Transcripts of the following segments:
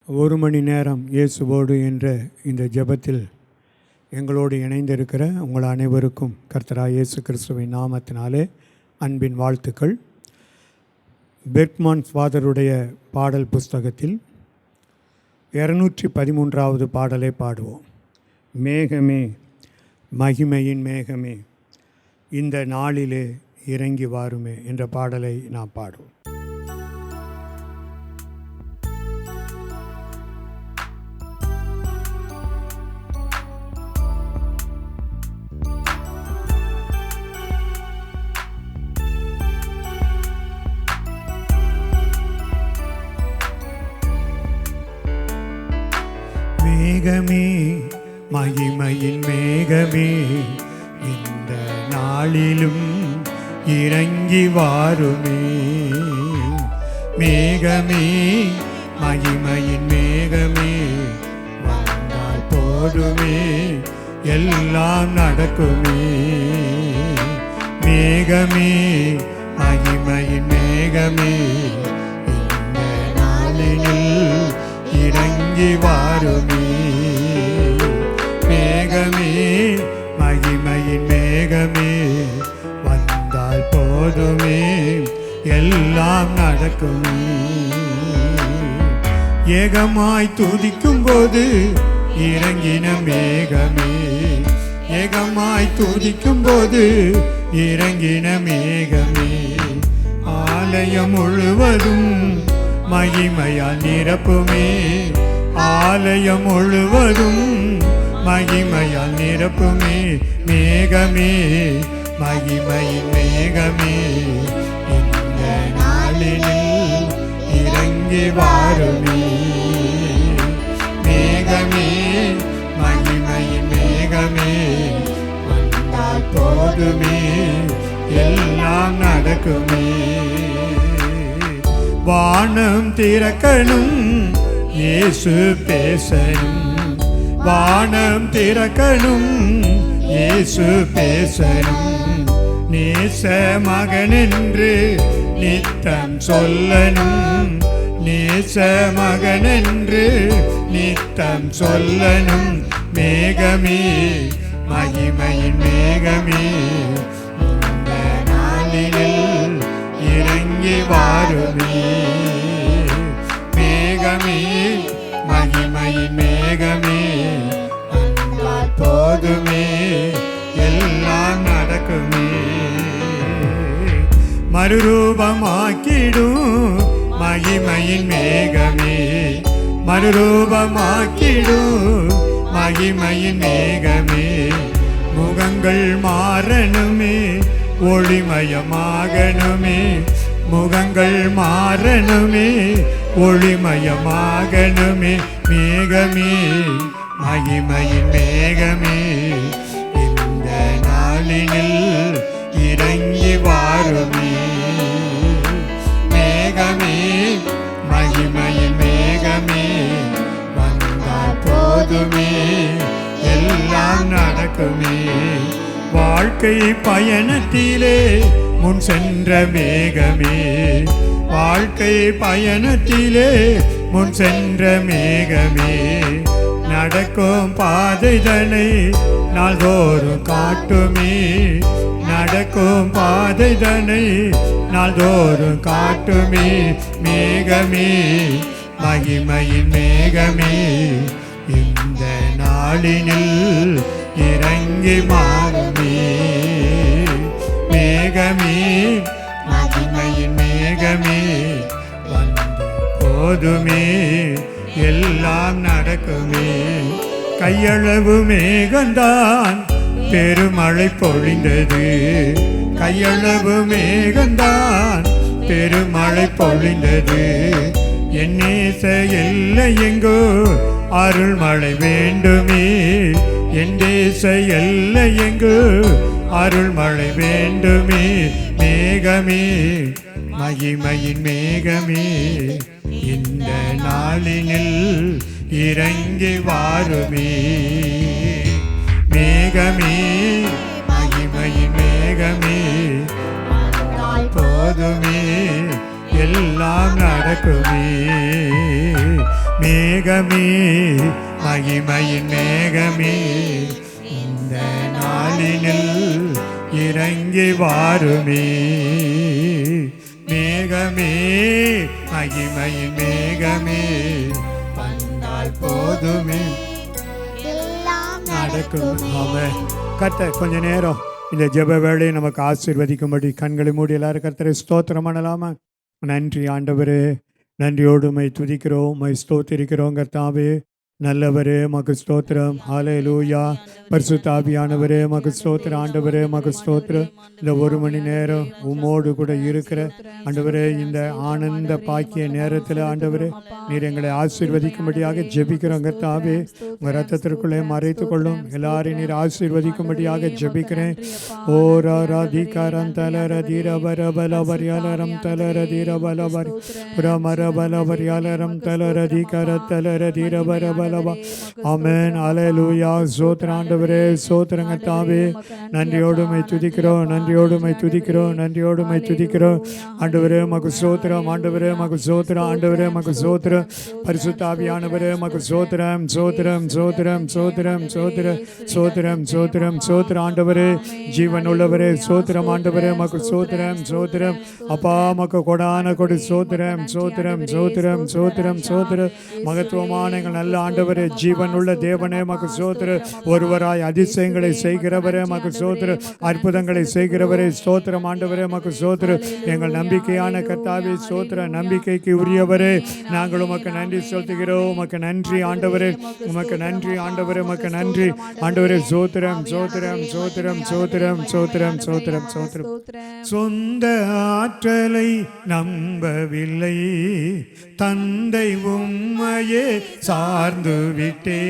ஒரு மணி நேரம் இயேசுவோடு என்ற இந்த ஜெபத்தில் எங்களோடு இணைந்திருக்கிற உங்கள் அனைவருக்கும் கர்த்தராகிய இயேசு கிறிஸ்துவின் நாமத்தினாலே அன்பின் வாழ்த்துக்கள். பெர்க்மன் ஃபாதருடைய பாடல் புஸ்தகத்தில் 213வது பாடலை பாடுவோம். மேகமே, மகிமையின் மேகமே, இந்த நாளிலே இறங்கி வாருமே என்ற பாடலை நாம் பாடுவோம். மேகமே, மகிமையின் மேகமே, இந்த நாளிலும் இறங்கி வாருமே. மேகமே, மகிமையின் மேகமே, வந்தால் போதுமே, எல்லாம் நடக்குமே. மேகமே, மகிமையின் மேகமே, இந்த நாளில் இறங்கி வாருமே. மேகமே, மகிமையின் மேகமே, வந்தால் போதுமே, எல்லாம் நடக்குமே. ஏகமாய் துதிக்கும் போது இறங்கின மேகமே, ஏகமாய் துதிக்கும் போது இறங்கின மேகமே, ஆலயம் முழுவதும் மகிமையால் நிரப்புமே. ஆலயம் முழுவதும் மகிமையால் நிரப்புமே. மேகமே, மகிமையின் மேகமே, இந்த நாளில் இறங்கி வாருமே. மேகமே, மகிமையின் மேகமே, வந்தால் போதுமே, எல்லாம் நடக்குமே. வானம் திறக்கணும், இயேசு பேசணும். வானம் திறக்கணும், இயேசு பேசணும். நேச மகனென்று நித்தம் சொல்லணும். நேச மகனென்று நித்தம் சொல்லணும். மேகமே, மகிமையின் மேகமே, இந்த நாளில் இறங்கி வாருமே. மேகமே, மகிமையின் மேகமே, வந்தால் போதுமே, எல்லாம் நடக்குமே. மறுரூபமாக்கிடும் மகிமையின் மேகமே, மறுரூபமாக்கிடும் மகிமையின் மேகமே, முகங்கள் மாறணுமே, ஒளிமயமாகணுமே. முகங்கள் மாறணுமே, ஒளிமயமாகணுமே. மேகமே, மகிமையின் மேகமே, இந்த நாளில் இறங்கி வாருமே. மேகமே, மகிமையின் மேகமே, வந்தால் போதுமே, எல்லாம் நடக்குமே. வாழ்க்கை பயணத்திலே முன் சென்ற மேகமே, வாழ்க்கை பயணத்திலே முன் சென்ற மேகமே, நடக்கும் பாதைதனை நாள்தோறும் காட்டுமே. நடக்கும் பாதைதனை நாள்தோறும் காட்டுமே. மேகமே, மகிமையின் மேகமே, இந்த நாளினில் இறங்கி வாருமே. மேகமே, மகிமையின் மேகமே, வந்த போதுமே, எல்லாம் நடக்குமே. கையளவு மேகந்தான் பெருமழை பொழிந்தது. கையளவு மேகந்தான் பெருமழை பொழிந்தது. என் நேச எல்லை எங்கோ அருள்மழை வேண்டுமே. என் தேச எல்லை எங்கு அருள்மழை வேண்டுமே. மேகமே, மகிமையின் மேகமே, இந்த நாளினில் இறங்கி வாருமே. மேகமே, மகிமையின் மேகமே, வந்தால் போதுமே, எல்லாம் நடக்குமே. மேகமே மகிமையின் மேகமே இந்த நாளினில் இறங்கி வாருமே. மேகமே மகிமையின் மேகமே வந்தால் போதுமே எல்லாம் நடக்கும். ஆமென். கர்த்தர் கொஞ்ச நேரம் இந்த ஜெப வேளையை நமக்கு ஆசீர்வதிக்கும்படி கண்களை மூடி எல்லாரும் கர்த்தரை ஸ்தோத்திரம் பண்ணலாமா? நன்றி ஆண்டவரே, நன்றியோடு உம்மை துதிக்கிறோம், உம்மை ஸ்தோத்திரிக்கிறோம். கர்த்தாவே நல்லவரே மக்கு ஸ்தோத்திரம். ஹல்லேலூயா. பரிசுத்த ஆவியானவரே மக்கு ஸ்தோத்திரம். ஆண்டவரே மக்கு ஸ்தோத்திரம். இந்த ஒரு மணி நேரம் உம்மோடு கூட இருக்கிற ஆண்டவரே, இந்த ஆனந்த பாக்கிய நேரத்தில் ஆண்டவரே நீர் எங்களை ஆசீர்வதிக்கும்படியாக ஜெபிக்கிறோம். கர்த்தாவே உங்கள் ரத்தத்திற்குள்ளே மறைத்து கொள்ளும். எல்லாரையும் நீர் ஆசீர்வதிக்கும்படியாக ஜெபிக்கிறேன். ஓ ரா தீகாரம் தலர தீரபர பலவரியாலரம் தலர தீரபலவர் புறமர பலவரியாலரம் தலர தீகர தலர தீரபர பலவா. ஆமென். ஹல்லேலூயா. ஸ்தோத்திரம் ஆண்டவரே, ஸ்தோத்திரம் கர்த்தாவே. நன்றியோடுமை துதிக்கிறோம், நன்றியோடுமை துதிக்கிறோம், நன்றியோடுமை துதிக்கிறோம். ஆண்டவரே மக்கு ஸ்தோத்திரம், ஆண்டவரே மக்கு ஸ்தோத்திரம், ஆண்டவரே மக்கு ஸ்தோத்திரம். பரிசுத்த ஆவியானவரே மக்கு ஸ்தோத்திரம், ஸ்தோத்திரம், ஸ்தோத்திரம், ஸ்தோத்திரம், ஸ்தோத்திரம், ஸ்தோத்திரம், ஸ்தோத்திரம், ஸ்தோத்திரம். ஆண்டவரே ஜீவன் உள்ளவரே ஸ்தோத்திரம். ஆண்டவரே மக்கு ஸ்தோத்திரம், ஸ்தோத்திரம். அப்பா மக்கு கொடான கொடி ஸ்தோத்திரம், ஸ்தோத்திரம், ஸ்தோத்திரம், ஸ்தோத்திரம், ஸ்தோத்திரம். மகத்துவமான எங்கள் நல்ல ஆண்டவரே, ஜீவன் உள்ள தேவனே மக்கு ஸ்தோத்திரம். ஒருவராய் அதிசயங்களை செய்கிறவரே மக்கு ஸ்தோத்திரம், அற்புதங்களை செய்கிறவரே ஸ்தோத்திரம். ஆண்டவரே மக்கு ஸ்தோத்திரம். எங்கள் நம்பிக்கையான கர்த்தாவே ஸ்தோத்திரம். நம்பிக்கைக்கு உரியவரே நாங்கள் உமக்கு நன்றி செலுத்துகிறோம். உமக்கு நன்றி ஆண்டவரே, உமக்கு நன்றி ஆண்டவரே, உமக்கு நன்றி ஆண்டவரே. ஸ்தோத்திரம், ஸ்தோத்திரம், ஸ்தோத்திரம், ஸ்தோத்திரம், ஸ்தோத்திரம், ஸ்தோத்திரம், ஸ்தோத்திரம். சொந்த ஆற்றலை நம்பவில்லை, தந்தை உம்மையே சார்ந்து விட்டே.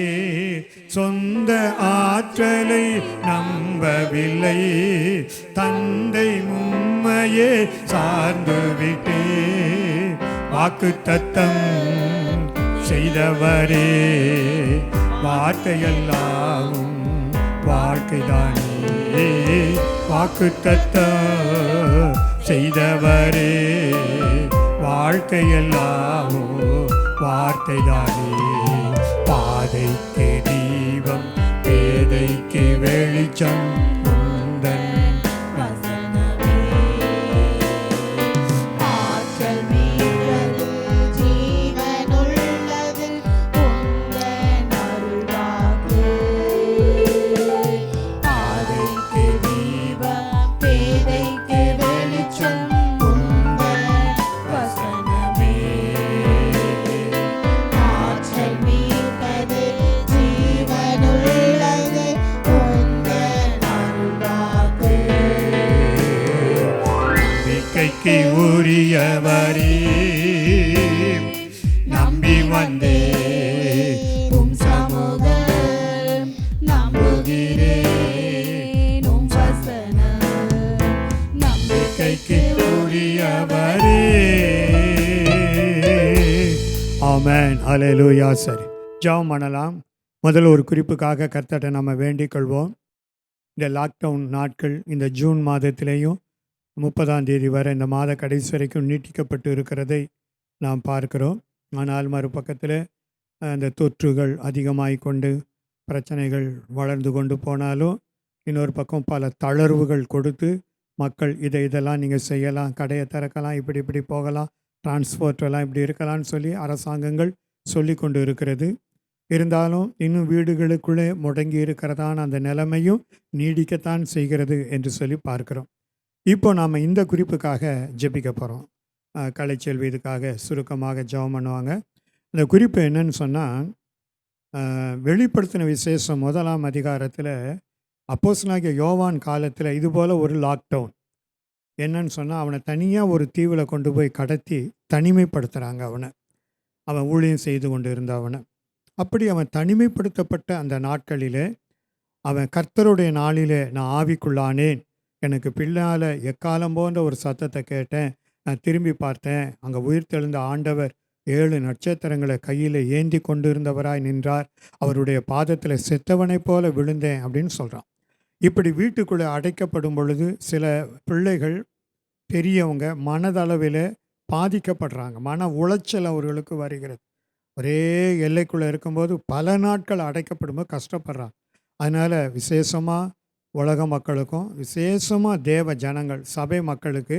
சொந்த ஆற்றலை நம்பவில்லை, தந்தை உம்மையே சார்ந்து விட்டே. வாக்குத்தத்தம் செய்தவரே, வார்த்தையெல்லாம் வாழ்க்கைதானே. வாக்குத்தத்தம் செய்தவரே, வாழ்க்கையெல்லாம் வார்த்தைதானே. பாதைக்கு தீபம், பேதைக்கு வெளிச்சம் உந்தன் வசனமே. ஆற்றல் மிக்கது, ஜீவனுள்ளது உந்தன் அருள்வாக்கு. பாதைக்கு தீபம், பேதைக்கு வெளிச்சம் உந்தன் வசனமே. ஆற்றல் மிக்கது, ஜீவனுள்ளது உந்தன் அருள்வாக்கு. நம்பிக்கைக்கு உரியவரே, நம்பி வந்தே உம் சமூகம் நம்புகிறேன், உம் வசனம் நம்பிக்கைக்கு உரியவரே. ஆமென். ஹல்லேலூயா. சரி, ஜெபம் பண்ணலாம். முதல்ல ஒரு குறிப்புக்காக கர்த்தரை நம்ம வேண்டிக் கொள்வோம். இந்த லாக்டவுன் நாட்கள் இந்த ஜூன் மாதத்திலேயும் 30ஆம் தேதி வரை இந்த மாத கடைசி வரைக்கும் நீட்டிக்கப்பட்டு இருக்கிறதை நாம் பார்க்கிறோம். ஆனால் மறுபக்கத்தில் அந்த தொற்றுகள் அதிகமாகி கொண்டு பிரச்சனைகள் வளர்ந்து கொண்டு போனாலும் இன்னொரு பக்கம் பல தளர்வுகள் கொடுத்து மக்கள் இதெல்லாம் நீங்கள் செய்யலாம், கடையை திறக்கலாம், இப்படி போகலாம், டிரான்ஸ்போர்ட் எல்லாம் இப்படி இருக்கலாம்னு சொல்லி அரசாங்கங்கள் சொல்லி கொண்டு இருக்கிறது. இருந்தாலும் இன்னும் வீடுகளுக்குள்ளே முடங்கி இருக்கிறதான அந்த நிலைமையும் நீடிக்கத்தான் செய்கிறது என்று சொல்லி பார்க்கிறோம். இப்போ நாம் இந்த குறிப்புக்காக ஜெபிக்க போகிறோம். கலைச்செல்வி இதுக்காக சுருக்கமாக ஜெபம் பண்ணுவாங்க. இந்த குறிப்பு என்னன்னு சொன்னால், வெளிப்படுத்தின விசேஷம் 1ஆம் அதிகாரத்தில் அப்போஸ்தலனாகிய யோவான் காலத்தில் இதுபோல் ஒரு லாக்டவுன் என்னன்னு சொன்னால், அவனை தனியாக ஒரு தீவில் கொண்டு போய் கடத்தி தனிமைப்படுத்துகிறாங்க. அவன் ஊழியம் செய்து கொண்டு இருந்த அப்படி அவன் தனிமைப்படுத்தப்பட்ட அந்த நாட்களிலே அவன் கர்த்தருடைய நாளிலே நான் ஆவிக்குள்ளானேன், எனக்கு பின்னால் எக்காலம் போன்ற ஒரு சத்தத்தை கேட்டேன், நான் திரும்பி பார்த்தேன், அங்கே உயிர்த்தெழுந்த ஆண்டவர் 7 நட்சத்திரங்களை கையில் ஏந்தி கொண்டு இருந்தவராய் நின்றார், அவருடைய பாதத்தில் செத்தவனைப் போல விழுந்தேன் அப்படின்னு சொல்கிறான். இப்படி வீட்டுக்குள்ளே அடைக்கப்படும் பொழுது சில பிள்ளைகள் பெரியவங்க மனதளவில் பாதிக்கப்படுறாங்க, மன உளைச்சல் அவர்களுக்கு வருகிறது. ஒரே எல்லைக்குள்ளே இருக்கும்போது பல நாட்கள் அடைக்கப்படும்போது கஷ்டப்படுறாங்க. அதனால் விசேஷமாக உலக மக்களுக்கும் விசேஷமாக தேவ ஜனங்கள் சபை மக்களுக்கு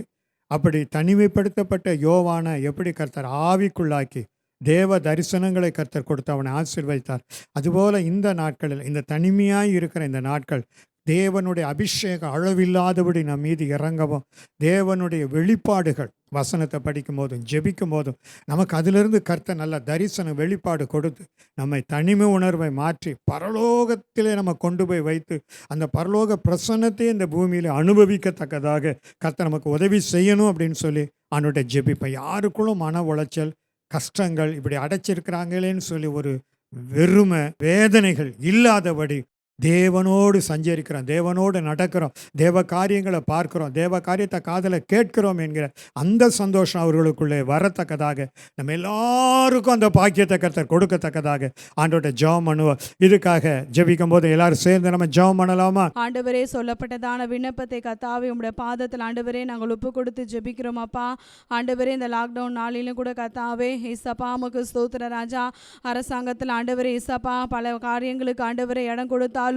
அப்படி தனிமைப்படுத்தப்பட்ட யோவானை எப்படி கர்த்தர் ஆவிக்குள்ளாக்கி தேவ தரிசனங்களை கர்த்தர் கொடுத்து அவனை ஆசீர்வதித்தார். அதுபோல் இந்த நாட்களில் இந்த தனிமையாய் இருக்கிற இந்த நாட்கள் தேவனுடைய அபிஷேகம் அளவில்லாதபடி நம் மீது இறங்கவும், தேவனுடைய வெளிப்பாடுகள் வசனத்தை படிக்கும் போதும் ஜெபிக்கும் போதும் நமக்கு அதிலிருந்து கர்த்தர் நல்ல தரிசனம் வெளிப்பாடு கொடுத்து நம்மை தனிமை உணர்வை மாற்றி பரலோகத்திலே நம்ம கொண்டு போய் வைத்து அந்த பரலோக பிரசன்னத்தை இந்த பூமியில் அனுபவிக்கத்தக்கதாக கர்த்தர் நமக்கு உதவி செய்யணும் அப்படின்னு சொல்லி அவனுடைய ஜெபிப்பேன். யாருக்குள்ளும் மன உளைச்சல், கஷ்டங்கள் இப்படி அடைச்சிருக்கிறாங்களேன்னு சொல்லி ஒரு வெறுமை, வேதனைகள் இல்லாதபடி தேவனோடு சஞ்சரிக்கிறோம், தேவனோடு நடக்கிறோம், தேவ காரியங்களை பார்க்கிறோம், தேவ காரியத்தை காதில் கேட்கிறோம் என்கிற அந்த சந்தோஷம் அவர்களுக்குள்ளே வரத்தக்கதாக நம்ம எல்லாருக்கும் அந்த பாக்கியத்தை கர்த்தர் கொடுக்கத்தக்கதாக ஆண்டவர்கிட்ட ஜெபம் பண்ணுவோம். இதுக்காக ஜெபிக்கும் போது எல்லாரும் சேர்ந்து நம்ம ஜெபம் பண்ணலாமா? ஆண்டவரே, சொல்லப்பட்டதான விண்ணப்பத்தை கர்த்தாவே உம்முடைய பாதத்தில் ஆண்டவரே நாங்கள் ஒப்பு கொடுத்து ஜெபிக்கிறோம் அப்பா. ஆண்டவரே, இந்த லாக்டவுன் நாளிலும் கூட கர்த்தாவே ஏசப்பா உமக்கு ஸ்தோத்திர ராஜா. அரசாங்கத்தில் ஆண்டவரே ஏசப்பா பல காரியங்களுக்கு ஆண்டவரே இடம் கொடுத்தாலும்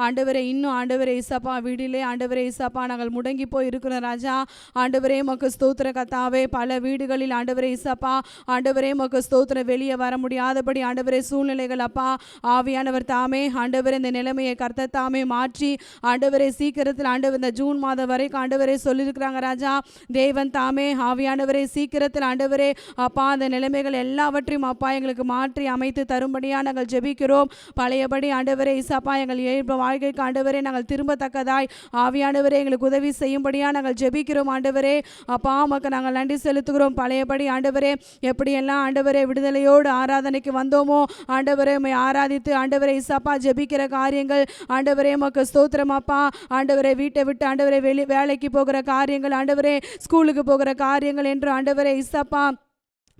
ஆண்டவரே இன்னும் ஆண்டவரே ஏசப்பா வீடிலே ஆண்டவரே ஏசப்பா நாங்கள் முடங்கி போய் இருக்கிறோம் ராஜா. ஆண்டவரே உமக்கு ஸ்தோத்திர கர்த்தாவே, பல வீடுகளில் ஆண்டவரே ஏசப்பா ஆண்டவரே உமக்கு ஸ்தோத்திர வெளியே வர முடியாதபடி ஆண்டவரே சூழ்நிலைகள் அப்பா. ஆவியானவர் தாமே ஆண்டவரே இந்த நிலைமையை கர்த்தர் தாமே மாற்றி ஆண்டவரே சீக்கிரத்தில் ஆண்டவர் இந்த ஜூன் மாதம் வரைக்கும் ஆண்டவரே சொல்லியிருக்கிறாங்க ராஜா. தேவன் தாமே ஆவியானவரே சீக்கிரத்தில் ஆண்டவரே அப்பா அந்த நிலைமைகள் எல்லாவற்றையும் அப்பா எங்களுக்கு மாற்றி அமைத்து தரும்படியாக நாங்கள் ஜெபிக்கிறோம். பழையபடி ஆண்டவரே இசப்பா எங்கள் இயல்பு வாழ்க்கைக்கு ஆண்டவரே நாங்கள் திரும்பத்தக்கதாய் ஆவியானவரே எங்களுக்கு உதவி செய்யும்படியாக நாங்கள் ஜெபிக்கிறோம் ஆண்டவரே. அப்பா உமக்கு நாங்கள் நன்றி செலுத்துகிறோம். பழையபடி ஆண்டவரே எப்படியெல்லாம் ஆண்டவரே விடுதலையோடு ஆராதனைக்கு வந்தோமோ ஆண்டவரே உம்மை ஆராதித்து ஆண்டவரே இசப்பா ஜெபிக்கிற காரியங்கள் ஆண்டவரே உமக்கு ஸ்தோத்திரம் அப்பா. ஆண்டவரே வீட்டை விட்டு ஆண்டவரே வேலைக்கு போகிற காரியங்கள் ஆண்டவரே ஸ்கூலுக்கு போகிற காரியங்கள் என்று ஆண்டவரே இசப்பா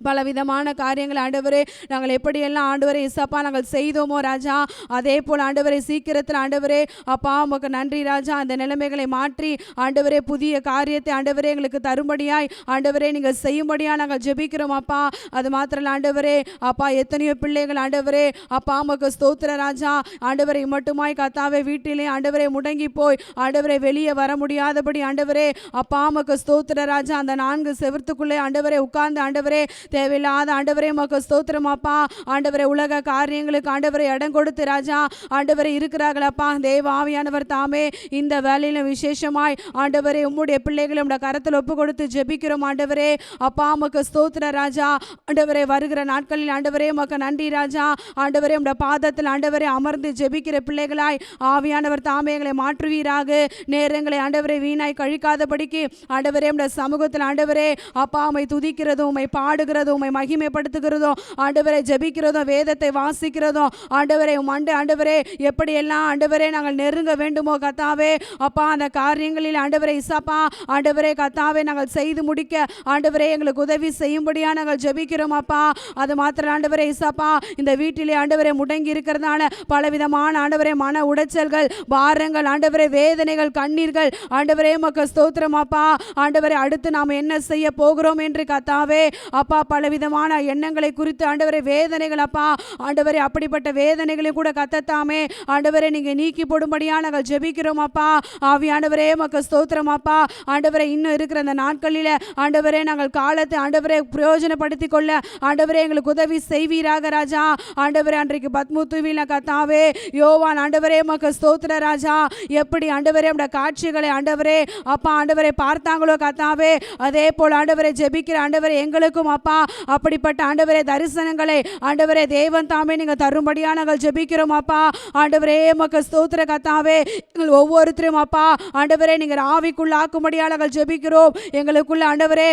பலவிதமான காரியங்கள் ஆண்டவரே நாங்கள் எப்படியெல்லாம் ஆண்டவரே இசப்பா நாங்கள் செய்தோமோ ராஜா, அதே போல் ஆண்டவரே சீக்கிரத்தில் ஆண்டவரே அப்பா உமக்கு நன்றி ராஜா. அந்த நிலைமைகளை மாற்றி ஆண்டவரே புதிய காரியத்தை ஆண்டவரே எங்களுக்கு தரும்படியாய் ஆண்டவரே நீங்கள் செய்யும்படியாக நாங்கள் ஜெபிக்கிறோம் அப்பா. அது மாத்திரம் ஆண்டவரே அப்பா எத்தனையோ பிள்ளைகள் ஆண்டவரே அப்பா உமக்கு ஸ்தோத்திர ராஜா ஆண்டவரை மட்டுமாய் கத்தாவே வீட்டிலே ஆண்டவரே முடங்கி போய் ஆண்டவரை வெளியே வர முடியாதபடி ஆண்டவரே அப்பா உமக்கு ஸ்தோத்திர ராஜா அந்த 4 செவத்துக்குள்ளே ஆண்டவரே உட்கார்ந்து ஆண்டவரே தேவையில்லாத ஆண்டவரே உமக்கு ஸ்தோத்திரம் அப்பா. ஆண்டவரே உலக காரியங்களுக்கு ஆண்டவரை இடம் கொடுத்து ராஜா ஆண்டவரை இருக்கிறார்களப்பா. தேவ ஆவியானவர் தாமே இந்த வேலையிலும் விசேஷமாய் ஆண்டவரே உம்முடைய பிள்ளைகளை உம்முடைய கரத்தில் ஒப்பு கொடுத்து ஜெபிக்கிறோம் ஆண்டவரே. அப்பா உமக்கு ஸ்தோத்திர ராஜா. ஆண்டவரே வருகிற நாட்களில் ஆண்டவரே உமக்கு நன்றி ராஜா. ஆண்டவரே உம்முடைய பாதத்தில் ஆண்டவரே அமர்ந்து ஜெபிக்கிற பிள்ளைகளாய் ஆவியானவர் தாமே எங்களை மாற்றுவீராக. நேரங்களை ஆண்டவரை வீணாய் கழிக்காதபடிக்கு ஆண்டவரே உம்முடைய சமூகத்தில் ஆண்டவரே அப்பா உம்மை துதிக்கிறதும் உம்மை பாடுகிறதும் உம்மை மகிமைப்படுத்துகிறதும் ஆண்டவரே ஜெபிக்கிறதும் வேதத்தை வாசிக்கிறதும் ஆண்டவரே ஆண்டவரே எப்படியெல்லாம் ஆண்டவரே நாங்கள் நெருங்க வேண்டுமோ கத்தாவே அப்பா அந்த காரியங்களில் ஆண்டவரே இசப்பா ஆண்டவரே கத்தாவே நாங்கள் செய்து முடிக்க ஆண்டவரே எங்களுக்கு உதவி செய்யும்படியாக நாங்கள் ஜெபிக்கிறோம் அப்பா. அது மாத்திரம் ஆண்டவரே இசப்பா இந்த வீட்டிலே ஆண்டவரே முடங்கி இருக்கிறதான பலவிதமான ஆண்டவரே மன உடைச்சல்கள், பாரங்கள், ஆண்டவரே வேதனைகள், கண்ணீர்கள் ஆண்டவரே உமக்கு ஸ்தோத்திரம் அப்பா. ஆண்டவரே அடுத்து நாம் என்ன செய்ய போகிறோம் என்று கத்தாவே அப்பா பலவிதமான எண்ணங்களை குறித்து ஆண்டவரே வேதனைகள் அப்பா. ஆண்டவரே அப்படிப்பட்ட வேதனைகளை கூட கத்தத்தாமே ஆண்டவரே நீங்க நீக்கி போடும்படியாக நாங்கள் ஜெபிக்கிறோம் அப்பா. ஆவியானவரே உமக்கு ஸ்தோத்திரம் அப்பா. ஆண்டவரே இன்னும் இருக்கிற அந்த நாட்களில் ஆண்டவரே நாங்கள் காலத்தை ஆண்டவரே பிரயோஜனப்படுத்திக் கொள்ள ஆண்டவரே எங்களுக்கு உதவி செய்வீராக ராஜா. ஆண்டவரே அன்றைக்கு பத்முத்துவில கத்தாவே யோவான் ஆண்டவரே உமக்கு ஸ்தோத்திர ராஜா எப்படி ஆண்டவரே உடைய காட்சிகளை ஆண்டவரே அப்பா ஆண்டவரை பார்த்தாங்களோ கத்தாவே அதே போல் ஆண்டவரை ஜெபிக்கிற ஆண்டவரை எங்களுக்கும் அப்பா அப்படிப்பட்ட ஆண்டவரே தரிசனங்களை ஆண்டவரே தேவன் தாமே நீங்க தரும்படியாக நாங்கள் ஜெபிக்கிறோம் அப்பா. ஆண்டவரே உமக்கு ஸ்தோத்திர கர்த்தாவே எங்கள் ஒவ்வொருத்தரும் அப்பா ஆண்டவரே நீங்க ஆவிக்குள்ள ஆக்கும்படியாக நாங்கள் ஜெபிக்கிறோம். எங்களுக்குள்ள ஆண்டவரே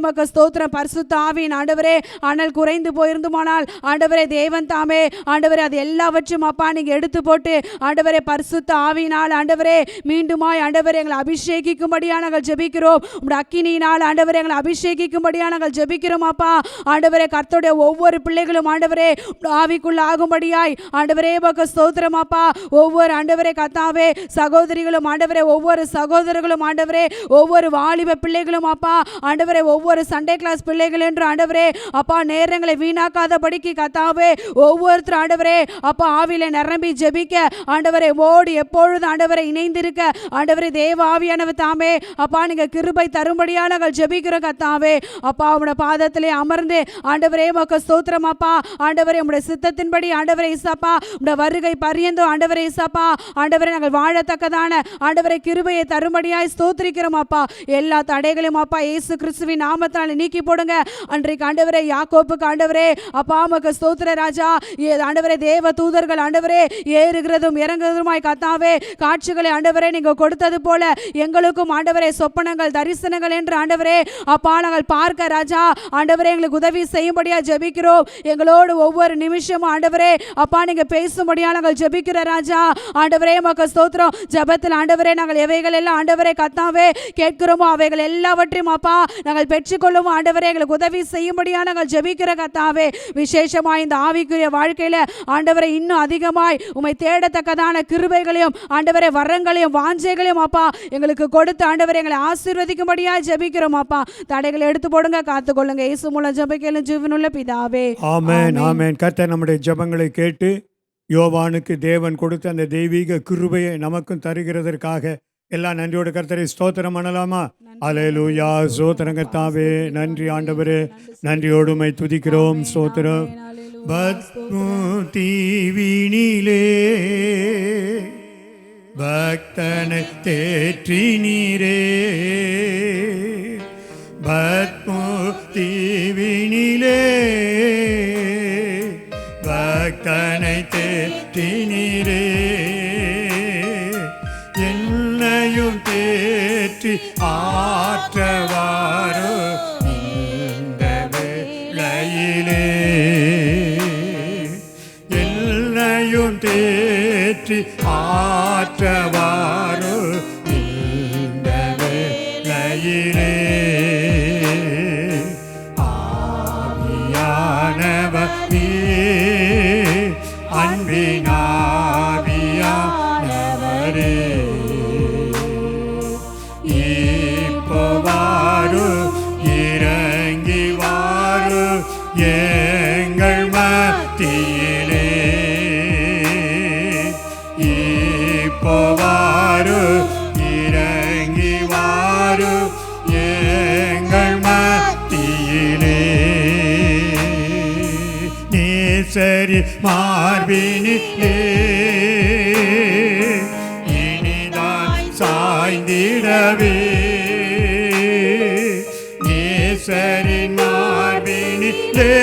உமக்கு ஸ்தோத்திரம் பரிசுத்த ஆவியின் ஆண்டவரே அனல் குறைந்து போயிருந்துமானால் ஆண்டவரே தேவன் தாமே ஆண்டவரே அது எல்லாவற்றையும் அப்பா நீங்க எடுத்து போட்டு ஆண்டவரே பரிசுத்த ஆவியினால் ஆண்டவரே மீண்டுமாய் ஆண்டவரே எங்களை அபிஷேகிக்கும்படியாக நாங்கள் ஜெபிக்கிறோம். உம்முடைய அக்கினியினால் ஆண்டவரே எங்களை அபிஷேகிக்கும்படியாக நாங்கள் ஜெபிக்கிறோம் அப்பா. ஆண்டவரே கர்த்தருடைய ஒவ்வொரு பிள்ளைகளும் ஆண்டவரே ஆவிக்குள்ள ஆகும்படியாய் ஆண்டவரே உமக்கு ஸ்தோத்திரம் அப்பா. ஒவ்வொரு ஆண்டவரே கர்த்தாவே சகோதரிகளும் ஆண்டவரே ஒவ்வொரு சகோதரர்களும் ஆண்டவரே ஒவ்வொரு வாலிப பிள்ளைகளும் அப்பா ஆண்டவரே ஒவ்வொரு சண்டே கிளாஸ் பிள்ளைகள் என்று ஆண்டவரே அப்பா நேரங்களை வீணாக்காதபடிக்கு கர்த்தாவே ஒவ்வொருத்தரும் ஆண்டவரே அப்பா ஆவியில நிரம்பி ஜெபிக்க ஆண்டவரே ஓடி எப்பொழுது ஆண்டவரை இணைந்திருக்க ஆண்டவரே தேவ ஆவியானவர் தாமே அப்பா நீங்க கிருபை தரும்படியா நாங்கள் ஜெபிக்கிறோம் கர்த்தாவே. அப்பா உம்முடைய பாதத்திலே அமர்ந்து ஆண்டவரே உமக்கு ஸ்தோத்திரம் அப்பா. ஆண்டவரே உம்முடைய சித்தத்தின்படி ஆண்டவரே இயேசப்பா உம்முடைய வருகை பரியந்தம் ஆண்டவரே இயேசப்பா ஆண்டவரே நாங்கள் வாழத்தக்கதான ஆண்டவரே கிருபையை தரும்படியாய் ஸ்தோத்திரிக்கிறோம் அப்பா. எல்லா தடைகளையும் அப்பா இயேசு கிறிஸ்துவின் நாமத்தால் நீக்கி போடுங்க. அன்றைக்கு ஆண்டவரே யாக்கோப்புக்கு ஆண்டவரே அப்பா உமக்கு ஸ்தோத்திர ராஜா ஆண்டவரே தேவ தூதர்கள் ஆண்டவரே ஏறுகிறதும் இறங்குகிறதுமாய் கர்த்தாவே காட்சிகளை ஆண்டவரே நீங்க கொடுத்தது போல எங்களுக்கும் ஆண்டவரே சொப்பனங்கள் தரிசனங்கள் என்று ஆண்டவரே அப்பா நாங்கள் பார்க்க ராஜா ஆண்டவரே எங்களுக்கு உதவி செய்யும்படியா ஜெபிக்கிறோம். எங்களோடு ஒவ்வொரு நிமிஷமும் ஆண்டவரே அப்பா நீங்க பேசும்படியா நாங்கள் ஜெபிக்கிற ராஜா ஆண்டவரே உமக்கு ஸ்தோத்திரம். ஜெபத்தில் ஆண்டவரே நாங்கள் எவைகள் எல்லாம் ஆண்டவரே கர்த்தாவே கேட்கிறோமோ அவைகள் எல்லாவற்றையும் அப்பா நாங்கள் பெற்றுக்கொள்ளும் ஆண்டவரே எங்களுக்கு உதவி செய்யும்படியா நாங்கள் ஜெபிக்கிற கர்த்தாவே. விசேஷமாய் இந்த ஆவிக்குரிய வாழ்க்கையில ஆண்டவரை இன்னும் அதிகமாய் உம்மை தேடத்தக்கதான கிருபைகளையும் ஆண்டவரே வரங்களையும் வாஞ்சைகளையும் அப்பா எங்களுக்கு கொடுத்து ஆண்டவரை எங்களை ஆசீர்வதிக்கும்படியா ஜெபிக்கிறோம் அப்பா. தடைகளை எடுத்து போடுங்க, காத்துக்கொள்ளுங்க. இயேசு மூலம் ஜெபிக்கலும் ஜீவனுள்ள பிதாவே. ஆமென் ஆமென். கர்த்தர் நம்முடைய ஜெபங்களை கேட்டு யோவானுக்கு தேவன் கொடுத்த அந்த தெய்வீக கிருபையை நமக்கும் தருகிறதற்காக எல்லா நன்றியோடு கர்த்தரை ஸ்தோத்திரம் பண்ணலாமா? அல்லேலூயா. ஸ்தோத்திரம் கர்த்தாவே. நன்றி ஆண்டவரே. நன்றியோடு உம்மை துதிக்கிறோம். ஸ்தோத்திரம். பத்மு தீவினிலே பக்தனை தேற்றினீரே. பத்மு தீவினிலே பக்தனை தேற்றினீரே. என்னையும் தேற்றி ஆற்றவாரோ இந்த வேளையிலே. என்னையும் தேற்றி ஆற்றவாரோ இந்த வேளையிலே. ஆவியானவரே அன்பினாவியானவரே இப்போ வாரு இறங்கி வாரு எங்கள் மத்தியிலே. இப்போ வாரு இறங்கி வாரு எங்கள் மத்தியிலே. நேசரி மார்பினிலே இனிதான் சாய்ந்திடவே. நேசரின் மார்பினிலே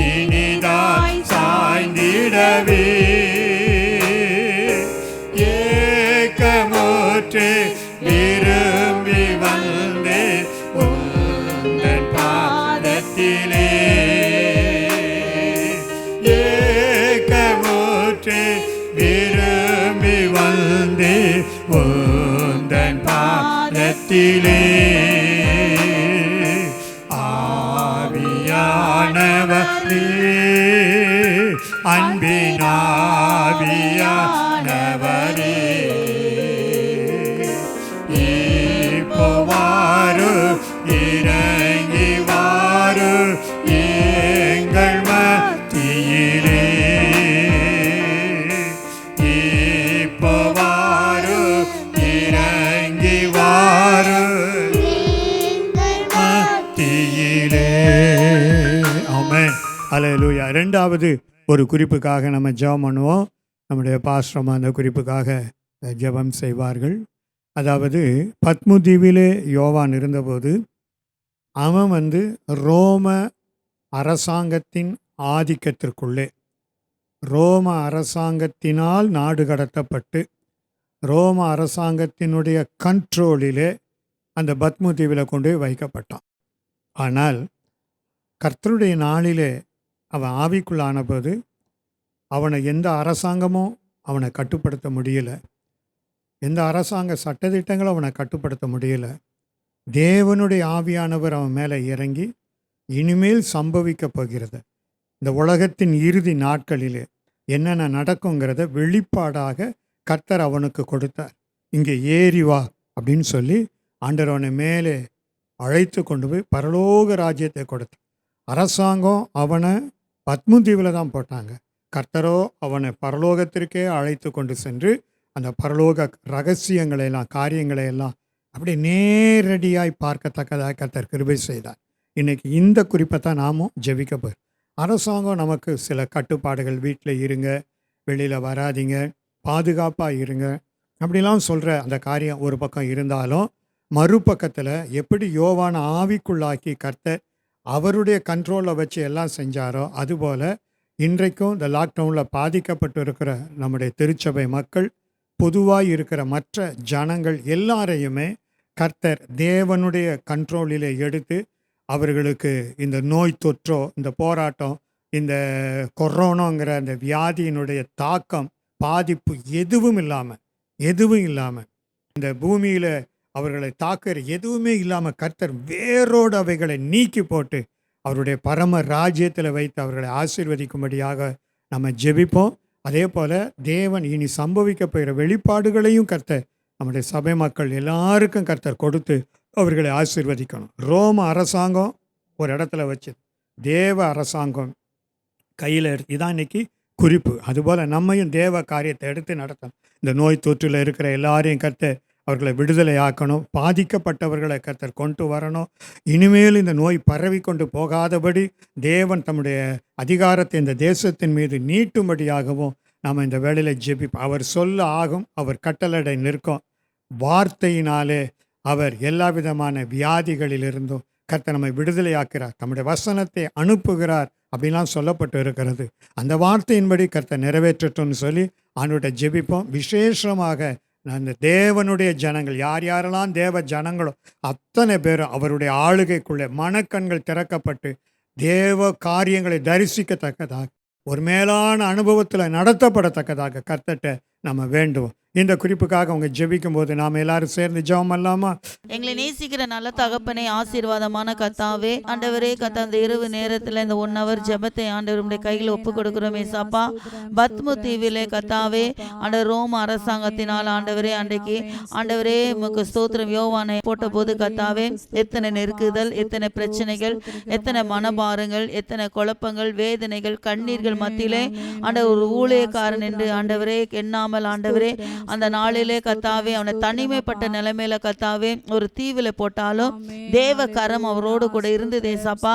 இனிதான் சாய்ந்திடவே. ஏக்கமுற்று விரும்பி வந்தே உந்தன் பாதத்திலே. ஏக்கமுற்று விரும்பி வந்தே உந்தன் பாதத்திலே. ஆவியானவரே அன்பினாவியானவரே இப்போ வாரு இறங்கி வாரு எங்கள் மத்தியிலே. இப்போ வாரு இறங்கி வாரு மத்தியிலே. ஆமென். அல்லேலூயா. இரண்டாவது ஒரு குறிப்புக்காக நம்ம ஜெபம் பண்ணுவோம். நம்முடைய பாஸ்டர் அந்த குறிப்புக்காக ஜெபம் செய்வார்கள். அதாவது பத்மு தீவிலே யோவான் இருந்தபோது அவன் ரோம அரசாங்கத்தின் ஆதிக்கத்திற்குள்ளே ரோம அரசாங்கத்தினால் நாடு கடத்தப்பட்டு ரோம அரசாங்கத்தினுடைய கண்ட்ரோலிலே அந்த பத்மு தீவில் கொண்டு வைக்கப்பட்டான். ஆனால் கர்த்தருடைய நாளிலே அவன் ஆவிக்குள்ளானபோது அவனை எந்த அரசாங்கமும் அவனை கட்டுப்படுத்த முடியலை. எந்த அரசாங்க சட்டத்திட்டங்களும் அவனை கட்டுப்படுத்த முடியலை. தேவனுடைய ஆவியானவர் அவன் மேலே இறங்கி இனிமேல் சம்பவிக்க போகிறது இந்த உலகத்தின் இறுதி நாட்களிலே என்னென்ன நடக்குங்கிறத வெளிப்பாடாக கர்த்தர் அவனுக்கு கொடுத்தார். இங்கே ஏறி வா அப்படின்னு சொல்லி ஆண்டவர் அவனை மேலே அழைத்து கொண்டு போய் பரலோக ராஜ்யத்தை கொடுத்தார். அரசாங்கம் அவனை பத்மு தீவில் தான் போட்டாங்க. கர்த்தரோ அவனை பரலோகத்திற்கே அழைத்து கொண்டு சென்று அந்த பரலோக ரகசியங்களை எல்லாம் காரியங்களை எல்லாம் அப்படி நேரடியாய் பார்க்கத்தக்கதாக கர்த்தர் கிருபை செய்தார். இன்னைக்கு இந்த குறிப்பை தான் நாமும் ஜெபிக்க போகிறோம். அரசாங்கம் நமக்கு சில கட்டுப்பாடுகள், வீட்டில் இருங்க, வெளியில் வராதிங்க, பாதுகாப்பாக இருங்க அப்படிலாம் சொல்கிற அந்த காரியம் ஒரு பக்கம் இருந்தாலும், மறுபக்கத்தில் எப்படி யோவானை ஆவிக்குள்ளாக்கி கர்த்தர் அவருடைய கண்ட்ரோலில் வச்சு எல்லாம் செஞ்சாரோ, அதுபோல் இன்றைக்கும் இந்த லாக்டவுனில் பாதிக்கப்பட்டு இருக்கிற நம்முடைய திருச்சபை மக்கள், பொதுவாக இருக்கிற மற்ற ஜனங்கள் எல்லாரையுமே கர்த்தர் தேவனுடைய கண்ட்ரோலில் எடுத்து அவர்களுக்கு இந்த நோய் தொற்றோ, இந்த போராட்டம், இந்த கொரோனாங்கிற அந்த வியாதியினுடைய தாக்கம், பாதிப்பு எதுவும் இல்லாமல் இந்த பூமியில் அவர்களை தாக்குற எதுவுமே இல்லாமல் கர்த்தர் வேரோடு அவைகளை நீக்கி போட்டு அவருடைய பரம ராஜ்யத்தில் வைத்து அவர்களை ஆசீர்வதிக்கும்படியாக நம்ம ஜெபிப்போம். அதே போல் தேவன் இனி சம்பவிக்க போகிற வெளிப்பாடுகளையும் கர்த்தர் நம்முடைய சபை மக்கள் எல்லாருக்கும் கர்த்தர் கொடுத்து அவர்களை ஆசீர்வதிக்கணும். ரோம அரசாங்கம் ஒரு இடத்துல வச்சு தேவ அரசாங்கம் கையில் எடுத்து இதான் இன்னைக்கு குறிப்பு. அதுபோல் நம்மையும் தேவ காரியத்தை எடுத்து நடத்தணும். இந்த நோய் தொற்றில் இருக்கிற எல்லாரையும் கர்த்தர் அவர்களை விடுதலை ஆக்கணும். பாதிக்கப்பட்டவர்களை கர்த்தர் கொண்டு வரணும். இனிமேல் இந்த நோய் பரவி கொண்டு போகாதபடி தேவன் தம்முடைய அதிகாரத்தை இந்த தேசத்தின் மீது நீட்டும்படியாகவும் நாம் இந்த வேளையில் ஜெபிப்போம். அவர் சொல்ல ஆகும், அவர் கட்டளை நிற்கும். வார்த்தையினாலே அவர் எல்லா விதமான வியாதிகளிலிருந்தும் கர்த்தர் நம்மை விடுதலையாக்கிறார். தம்முடைய வசனத்தை அனுப்புகிறார் அப்படின்லாம் சொல்லப்பட்டு இருக்கிறது. அந்த வார்த்தையின்படி கர்த்தர் நிறைவேற்றட்டும்னு சொல்லி ஆண்டவர்கிட்ட ஜெபிப்போம். விசேஷமாக அந்த தேவனுடைய ஜனங்கள், யார் யாரெல்லாம் தேவ ஜனங்களோ அத்தனை பேரும் அவருடைய ஆளுகைக்குள்ளே மனக்கண்கள் திறக்கப்பட்டு தேவ காரியங்களை தரிசிக்கத்தக்கதாக, ஒரு மேலான அனுபவத்தில் நடத்தப்படத்தக்கதாக கர்த்தர்ட்ட நம்ம வேண்டுவோம். இந்த குறிப்புக்காக அவங்க ஜெபிக்கும் போது நாம் எல்லாரும் சேர்ந்து ஜெபம் பண்ணலாமா? எங்களை நேசிக்கிற நல்ல தகப்பனே, ஆசீர்வாதமான கர்த்தாவே, ஆண்டவரே கர்த்தா, இந்த இரவு நேரத்தில் இந்த 1 hour ஜெபத்தை ஆண்டவருடைய கையில் ஒப்பு கொடுக்கிறோம். ஏசாப்பா, பத்மு தீவிலே கர்த்தாவே, ஆண்டவர் ரோம அரசாங்கத்தினால் ஆண்டவரே அன்றைக்கு ஆண்டவரே உமக்கு ஸ்தோத்திரம், யோவானை போட்ட போது கர்த்தாவே எத்தனை நெருக்குதல், எத்தனை பிரச்சனைகள், எத்தனை மனபாரங்கள், எத்தனை குழப்பங்கள், வேதனைகள், கண்ணீர்கள் மத்தியிலே ஆண்டவர் ஒரு ஊழியக்காரன் என்று ஆண்டவரே எண்ணாமல் ஆண்டவரே அந்த நாளிலே கர்த்தாவே அவனை தனிமைப்பட்ட நிலைமையில கர்த்தாவே ஒரு தீவில போட்டாலும் தேவ கரம் அவரோடு கூட இருந்து தேசப்பா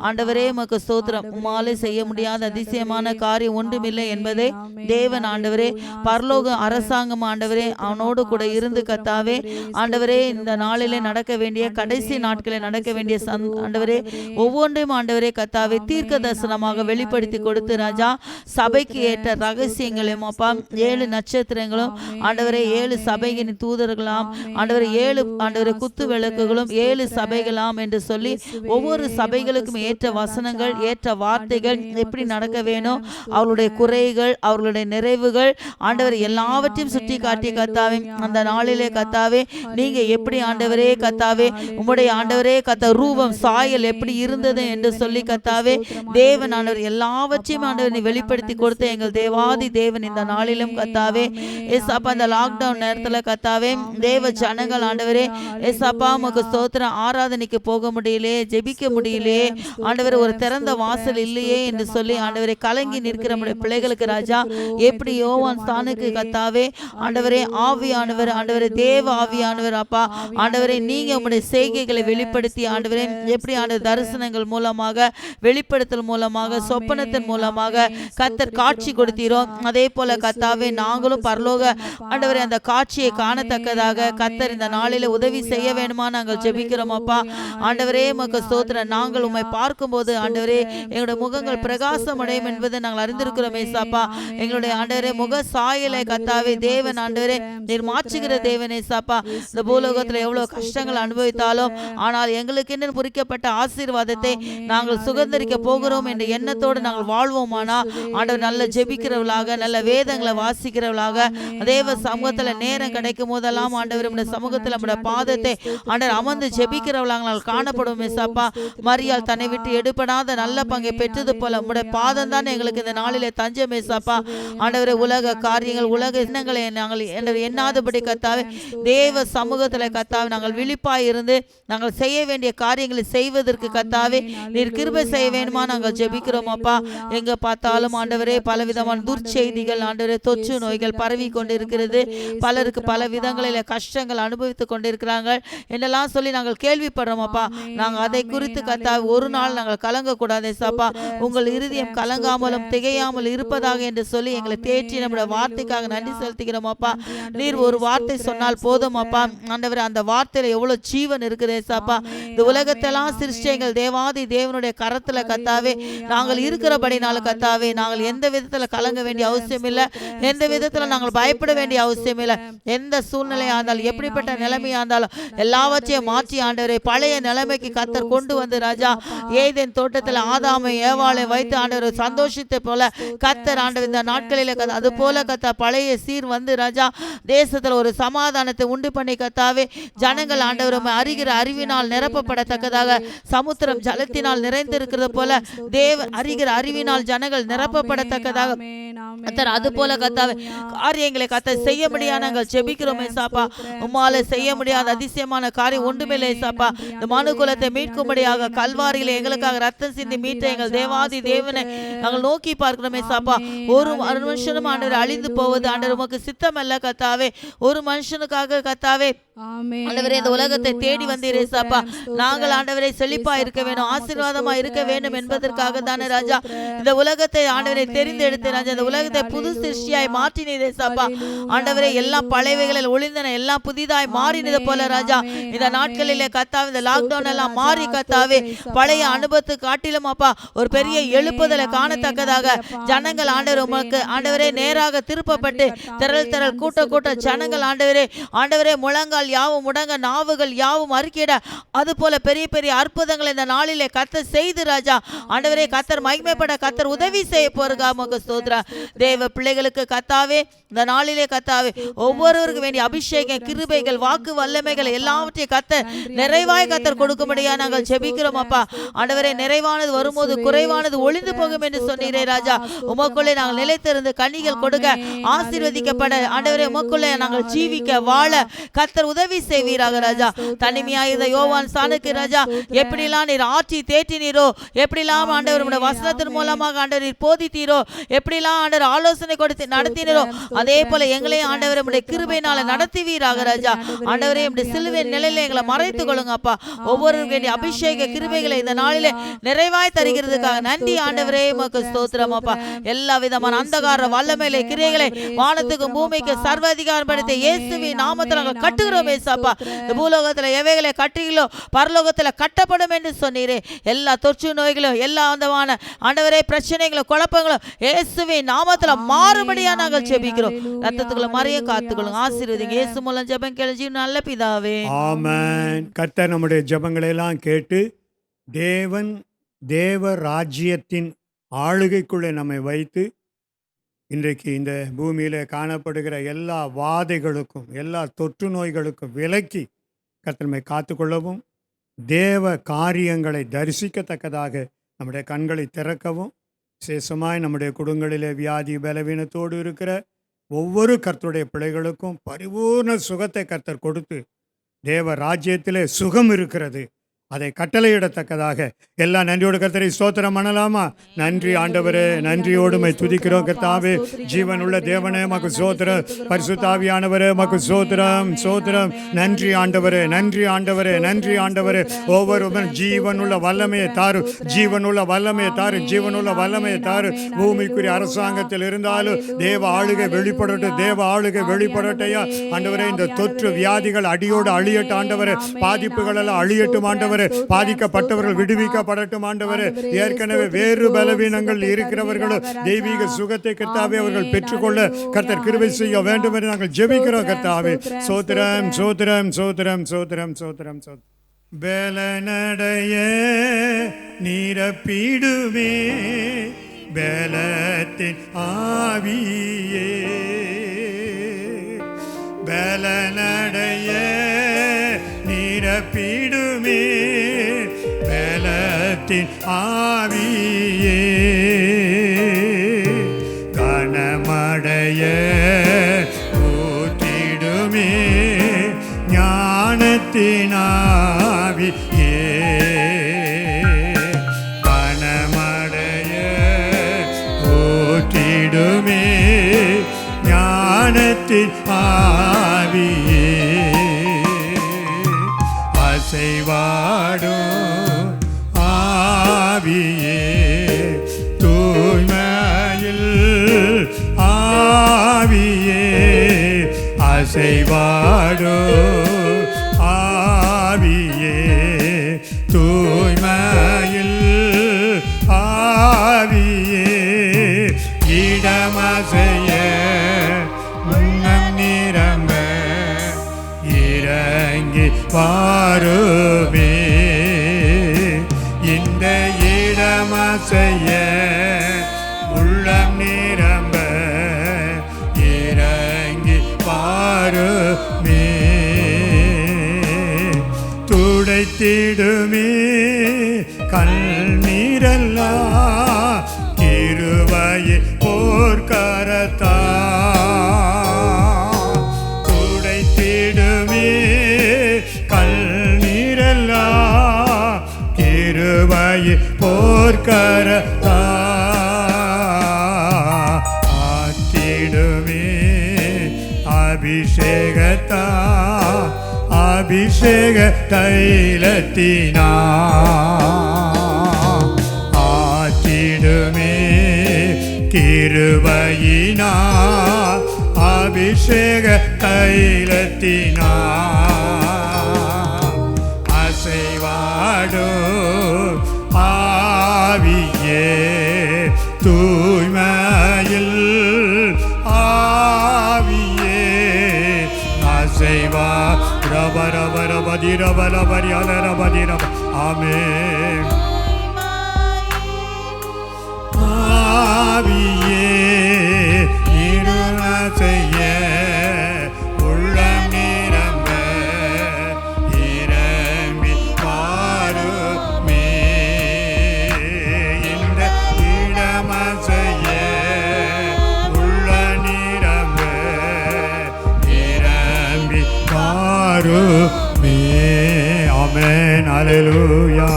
ஆண்டவரே உமக்கு ஸ்தோத்திரம். உம்மாலே செய்ய முடியாத அதிசயமான காரியம் ஒன்றுமில்லை என்பதை தேவன் ஆண்டவரே பரலோக அரசாங்கம் ஆண்டவரே அவனோடு கூட இருந்து கர்த்தாவே ஆண்டவரே இந்த நாளிலே நடக்க வேண்டிய கடைசி நாட்களில் நடக்க வேண்டிய ஆண்டவரே ஒவ்வொன்றையும் ஆண்டவரே கர்த்தாவே தீர்க்க தரிசனமாக வெளிப்படுத்தி கொடுத்து ராஜா சபைக்கு ஏற்ற ரகசியங்களையும் அப்பா 7 நட்சத்திரங்களும் ஆண்டவரே 7 சபையின் தூதர்களாம் ஆண்டவரே 7 ஆண்டவரே குத்து விளக்குகளும் 7 சபைகளாம் என்று சொல்லி ஒவ்வொரு சபைகளுக்கும் ஏற்ற வசனங்கள், ஏற்ற வார்த்தைகள் எப்படி நடக்க வேணும், அவர்களுடைய குறைகள், அவர்களுடைய நிறைவுகள் ஆண்டவர் எல்லாவற்றையும் சுட்டி காட்டிய கர்த்தாவே அந்த நாளிலே கர்த்தாவே நீங்க எப்படி ஆண்டவரே கர்த்தாவே உம்முடைய ஆண்டவரே கர்த்தா ரூபம் சாயல் எப்படி இருந்தது என்று சொல்லி கர்த்தாவே தேவன் ஆண்டவர் எல்லாவற்றையும் ஆண்டவர் நீ வெளிப்படுத்தி கொடுத்த எங்கள் தேவாதி தேவன் இந்த நாளிலும் கர்த்தாவே ஏசாப்பா இந்த லாக்டவுன் நேரத்தில் கர்த்தாவே தேவ ஜனங்கள் ஆண்டவரே ஏசாப்பா உமக்கு ஸ்தோத்திரம் ஆராதனைக்கு போக முடியலையே, ஜெபிக்க முடியலையே ஆண்டவரே, ஒரு திறந்த வாசல் இல்லையே என்று சொல்லி ஆண்டவரே கலங்கி நிற்கிற நம்முடைய பிள்ளைகளுக்கு ராஜா எப்படி யோவான் ஸ்தானுக்கு கர்த்தாவே ஆண்டவரே ஆவியானவர் ஆண்டவரே தேவ ஆவியானவர் அப்பா ஆண்டவரே நீங்க உம்முடைய செய்கைகளை வெளிப்படுத்தி ஆண்டவரே எப்படி ஆண்டவர் தரிசனங்கள் மூலமாக வெளிப்படுத்தல் மூலமாக சொப்பனத்தின் மூலமாக கர்த்தர் காட்சி கொடுத்தீரோ அதே போல கர்த்தாவே நாங்களும் பரலோக ஆண்டவரே அந்த காட்சியை காணத்தக்கதாக கர்த்தர் இந்த நாளில உதவி செய்ய வேண்டுமா நாங்கள் ஜெபிக்கிறோம் அப்பா. ஆண்டவரே உமக்கு ஸ்தோத்திரம். நாங்கள் உம்மை பார்க்கும்போது ஆண்டவரே எங்களுடைய முகங்கள் பிரகாசம் அடையும் என்பதை நாங்கள் அறிந்திருக்கிறோம் ஏசாப்பா. எங்களுடைய ஆண்டவரே முக சாயலை கர்த்தாவே தேவன் ஆண்டவரே நீர் மாற்றுகிற தேவன் ஏசாப்பா. இந்த பூலோகத்தில் எவ்வளவு கஷ்டங்கள் அனுபவித்தாலும் ஆனால் எங்களுக்கு என்ன குறிக்கப்பட்ட ஆசீர்வாதத்தை நாங்கள் சுதந்திரிக்க போகிறோம் என்ற எண்ணத்தோடு நாங்கள் வாழ்வோமானா ஆண்டவர் நல்ல ஜெபிக்கிறவர்களாக, நல்ல வேதங்களை வாசிக்கிறவர்களாக, அதே தேவ சமூகத்துல நேரம் கிடைக்கும் போதெல்லாம் ஆண்டவர் நம்முடைய சமூகத்துல நம்முடைய பாதத்தை ஆண்டவர் அமர்ந்து ஜெபிக்கிறவளாங்கள் காணப்படும் ஏசப்பா. மரியாள் தன்னை விட்டு எடுபடாத நல்ல பங்கை பெற்றது போல நம்முடைய பாதம் தான் எங்களுக்கு இந்த நாளிலே தஞ்சம் ஏசப்பா. ஆண்டவரே, உலக காரியங்கள் உலக எண்ணங்களை நாங்கள் எண்ணாதபடி கத்தாவே தேவ சமூகத்துல கத்தாவே நாங்கள் விழிப்பாய் இருந்து நாங்கள் செய்ய வேண்டிய காரியங்களை செய்வதற்கு கத்தாவே நீர் கிருபை செய்ய வேணுமா நாங்கள் ஜெபிக்கிறோம் அப்பா. எங்க பார்த்தாலும் ஆண்டவரே பலவிதமான துர்ச்செய்திகள் ஆண்டவரே தொற்று நோய்கள் பரவி கொண்டிருக்கிறது. பலருக்கு பல விதங்களில் கஷ்டங்கள் அனுபவித்துக் கொண்டிருக்கிறாங்க என்னெல்லாம் சொல்லி நாங்கள் கேள்விப்படுறோம் அப்பா. நாங்கள் அதை குறித்து கத்தாவே ஒரு நாள் நாங்கள் கலங்கக்கூடாது ஏசப்பா. உங்கள் இருதயம் கலங்காமலும் திகையாமல் இருப்பதாக என்று சொல்லி எங்களை தேற்றி நம்முடைய வார்த்தைக்காக நன்றி செலுத்துகிறோம் அப்பா. நீர் ஒரு வார்த்தை சொன்னால் போதும் அப்பா. ஆண்டவரே, அந்த வார்த்தையில எவ்வளவு ஜீவன் இருக்குது ஏசப்பா. இந்த உலகத்தெல்லாம் சிருஷ்டிகள் தேவாதி தேவனுடைய கரத்துல கத்தாவே நாங்கள் இருக்கிறபடினால கத்தாவே நாங்கள் எந்த விதத்துல கலங்க வேண்டிய அவசியம் இல்லை. எந்த விதத்துல நாங்கள் பயப்பட வேண்டிய அவசியம் இல்லை. எந்த சூழ்நிலையா இருந்தாலும் எப்படிப்பட்ட நிலைமையா இருந்தாலும் எல்லாவற்றையும் மாற்றி ஆண்டவரை பழைய நிலைமைக்கு கத்தர் கொண்டு வந்து ராஜா ஏதேன் தோட்டத்துல ஆதாமை ஏவாளை வைத்து ஆண்டவர் சந்தோஷத்தை போல கத்தர் ஆண்டவர் இந்த நாட்களில அது போல கத்தா பழைய சீர் வந்து ராஜா தேசத்துல ஒரு சமாதானத்தை உண்டு பண்ணி கத்தாவே ஜனங்கள் ஆண்டவர் அறிகிற அறிவினால் நிரப்பப்படத்தக்கதாக சமுத்திரம் ஜலத்தினால் நிறைந்திருக்கிறது போல தேவன் அறிகிற அறிவினால் ஜனங்கள் நிரப்பப்படத்தக்கதாக கத்தர் அது போல கத்தாவே காரியங்களை கத்தர் செய்ய முடியாது நாங்கள் ஜெபிக்கிறோம் ஏசாப்பா. உம்மால செய்ய முடியாத அதிசயமான காரியம் ஒன்றுமில்லை ஏசாப்பா. இந்த மனுக்குலத்தை மீட்கும்படியாக கல்வாரியில எங்களுக்காக ரத்தம் சிந்தி மீட்ட எங்கள் தேவாதி தேவனை நாங்கள் நோக்கி பார்க்கிறோம் ஏசாப்பா. ஒரு மனுஷனும் ஆண்டவர் அழிந்து போவது ஆண்டவர் உமக்கு சித்தம் அல்ல கத்தாவே. ஒரு மனுஷனுக்காக கத்தாவே ஆண்டவரே இந்த உலகத்தை தேடி வந்தீர் ஏசாப்பா. நாங்கள் ஆண்டவரை செழிப்பா இருக்க வேண்டும், ஆசீர்வாதமா இருக்க வேண்டும் என்பதற்காக தானே ராஜா இந்த உலகத்தை ஆண்டவரை தெரிந்தெடுத்து ராஜா இந்த உலகத்தை புது சிருஷ்டியாய் மாற்றினீர் ஏசாப்பா. ஆண்டவரே எல்லாம் பழையவைகளில் ஒளிந்தன எல்லாம் புதிதாய் மாறினது போல ராஜா இந்த நாட்களிலே கத்தாவே இந்த லாக்டவுன் எல்லாம் மாறி கத்தாவே பழைய அனுபவத்தை காட்டிலும் அப்பா ஒரு பெரிய எழுப்புதலை காணத்தக்கதாக ஜனங்கள் ஆண்டவர் உமக்கு ஆண்டவரே நேராக திருப்பப்பட்டு திரள் கூட்ட ஜனங்கள் ஆண்டவரே முழங்கால் யாவும் முடங்க நாவுகள் யாவும் அறிக்கையிட அது போல பெரிய பெரிய அற்புதங்கள் இந்த நாளிலே கத்தர் செய்து ராஜா ஆண்டவரே கத்தர் மகிமைப்பட கத்தர் உதவி செய்ய போறா உமக்கு ஸ்தோத்திரம். தேவ பிள்ளைகளுக்கு கத்தாவே இந்த நாளிலே கத்தாவே ஒவ்வொருவருக்கு வேண்டிய அபிஷேகம் கிருபைகள் வாக்கு வல்லமைகள் எல்லாவற்றையும் கத்தர் நிறைவாய் கத்தர் கொடுக்கும்படியா நாங்கள் ஜெபிக்கிறோம் அப்பா. ஆண்டவரே நிறைவானது வரும்போது குறைவானது ஒளிந்து போகும் என்று சொன்னீரே ராஜா. உமக்குள்ளே நாங்கள் நிலைத்திருந்து கனிகள் கொடுக்க ஆசீர்வதிக்கப்பட ஆண்டவரே உமக்குள்ளே நாங்கள் ஜீவிக்க வாழ கத்தர் உதவி செய்வீராக ராஜா. தனிமையா இந்த யோவான் சாணுக்கு ராஜா எப்படிலாம் நீர் ஆற்றி தேற்றினீரோ எப்படிலாம் ஆண்டவர் உடைய வசனத்தின் மூலமாக ஆண்டவர் நீர் போதித்தீரோ எப்படிலாம் ஆண்டவர் ஆலோசனை கொடுத்து நடத்தினீரோ அதே போல எங்களையும் ஆண்டவர் உடைய கிருபையினால நடத்துவீராக ராஜா. ஆண்டவரே உடைய சிலுவை நிலையில எங்களை மறைத்துக் கொள்ளுங்க அப்பா. ஒவ்வொருவருடைய வேண்டிய அபிஷேக கிருபைகளை இந்த நாளிலே நிறைவாய் தருகிறதுக்காக நன்றி ஆண்டவரே உமக்கு ஸ்தோத்திரம் அப்பா. எல்லா விதமான அந்தகார வல்லமையிலே கிரியைகளை வானத்துக்கும் பூமிக்கு சர்வ அதிகாரம் படைத்த இயேசுவின் நாமத்தில் நாங்கள் கட்டுகிறோம் ஏசப்பா. இந்த பூலோகத்துல எவைகளை கட்டுகிறோ பரலோகத்துல கட்டப்படும் என்று சொன்னீரே. எல்லா தொற்று நோய்களும் எல்லா விதமான ஆண்டவரே பிரச்சனைகளும் குழப்பங்களும் இயேசுவின் நாமத்துல மாறுபடியா நாங்கள் ஜெபிக்கிறோம். ரத்தத்துக்குள்ள மறைய காத்துக்கொள்ளுங்க ஆசீர்வதிங்க இயேசு மூலம் ஜெபம் கேளுங்க நல்ல பிதாவே ஆமென். கர்த்தர் நம்முடைய ஜெபங்களை எல்லாம் கேட்டு தேவ ராஜ்யத்தின் ஆளுகைக்குள்ளே நம்மை வைத்து இன்றைக்கு இந்த பூமியில் காணப்படுகிற எல்லா வாதைகளுக்கும் எல்லா தொற்று நோய்களுக்கும் விலக்கி கர்த்தர் காத்துக்கொள்ளவும் தேவ காரியங்களை தரிசிக்கத்தக்கதாக நம்முடைய கண்களை திறக்கவும் விசேஷமாய் நம்முடைய குடும்பங்களிலே வியாதி பலவீனத்தோடு இருக்கிற ஒவ்வொரு கர்த்தருடைய பிள்ளைகளுக்கும் பரிபூர்ண சுகத்தை கர்த்தர் கொடுத்து தேவ ராஜ்யத்திலே சுகம் இருக்கிறது அதை கட்டளையிடத்தக்கதாக எல்லா நன்றியோடு கர்த்தரை ஸ்தோத்திரம் பண்ணலாமா? நன்றி ஆண்டவரே, நன்றியோடு மை துதிக்கிறோம் கர்த்தாவே. ஜீவனுள்ள தேவனே மக்கு ஸ்தோத்திரம், பரிசுத்த ஆவியானவரே மக்கு ஸ்தோத்திரம் ஸ்தோத்திரம். நன்றி ஆண்டவரே, நன்றி ஆண்டவரே, நன்றி ஆண்டவரே. ஒவ்வொருவரும் ஜீவனுள்ள வல்லமையை தாரு, ஜீவனுள்ள வல்லமையை தாரு, ஜீவனுள்ள வல்லமையை தாரு. பூமிக்குரிய அரசாங்கத்தில் இருந்தாலும் தேவ ஆளுகை வெளிப்படட்டும், தேவ ஆளுகை வெளிப்படட்டையா ஆண்டவரே. இந்த தொற்று வியாதிகள் அடியோடு அழியட்டும் ஆண்டவரே, பாதிப்புகள் எல்லாம் அழியட்டும் ஆண்டவரே. பாதிக்கப்பட்டவர்கள் விடுவிக்கப்படட்டும் ஆண்டவரே. ஏற்கனவே வேறு பலவீனங்கள் இருக்கிறவர்களும் தெய்வீக சுகத்தை கர்த்தாவே அவர்கள் பெற்றுக்கொள்ள கர்த்தர் கிருபை செய்ய வேண்டும் என்று நாங்கள் ஜெபிக்கிறோம் கர்த்தாவே. சோத்திரம் சோத்திரம் சோத்திரம் சோத்திரம் சோத்திரம் சோத்திரம். பலனடைய நிரப்பிடுவே பலத்தின் ஆவியே பலனடைய நிரப்பிடுமே பலத்தின் ஆவியே கனமடைய ஊற்றிடுமே ஞானத்தின் ஆவியே கனமடைய ஊற்றிடுமே ஞானத்தின் ஆவியே அசைவாடும் ஆவியே தூய்மையில் ஆவியே அசைவாடும் ஆவியே தூய்மையில் ஆவியே இடமசைய முன்னம் நிரம்ப இறங்கி பாருமே இந்த இடமசைய உள்ளம் நிரம்ப இறங்கி பாருமே துடைத்திடுமே கண்ணீரெல்லாம் கிருபையை போர்க்கரத்தா துடைத்திடுமே கண்ணீரெல்லாம் கிருபையை போர்க்கரத்தா ஆற்றிடுமே அபிஷேகத்தா அபிஷேக தைலத்தினா ஆற்றிடுமே கிருபையினா அபிஷேக தைலத்தினா அசைவாடோ ஆவியே தூய்மையில் ஆவியே அசைவா ரப ரப ரபதி ரப ரபரி அல ரபதி ரப ஆமென் ஆவியே இருளசைய உள்ளம் நிரம்ப இறங்கி பாருமே இந்த இடமசைய உள்ள நிரம்ப இறங்கி பாருமே ஆமென் அல்லேலூயா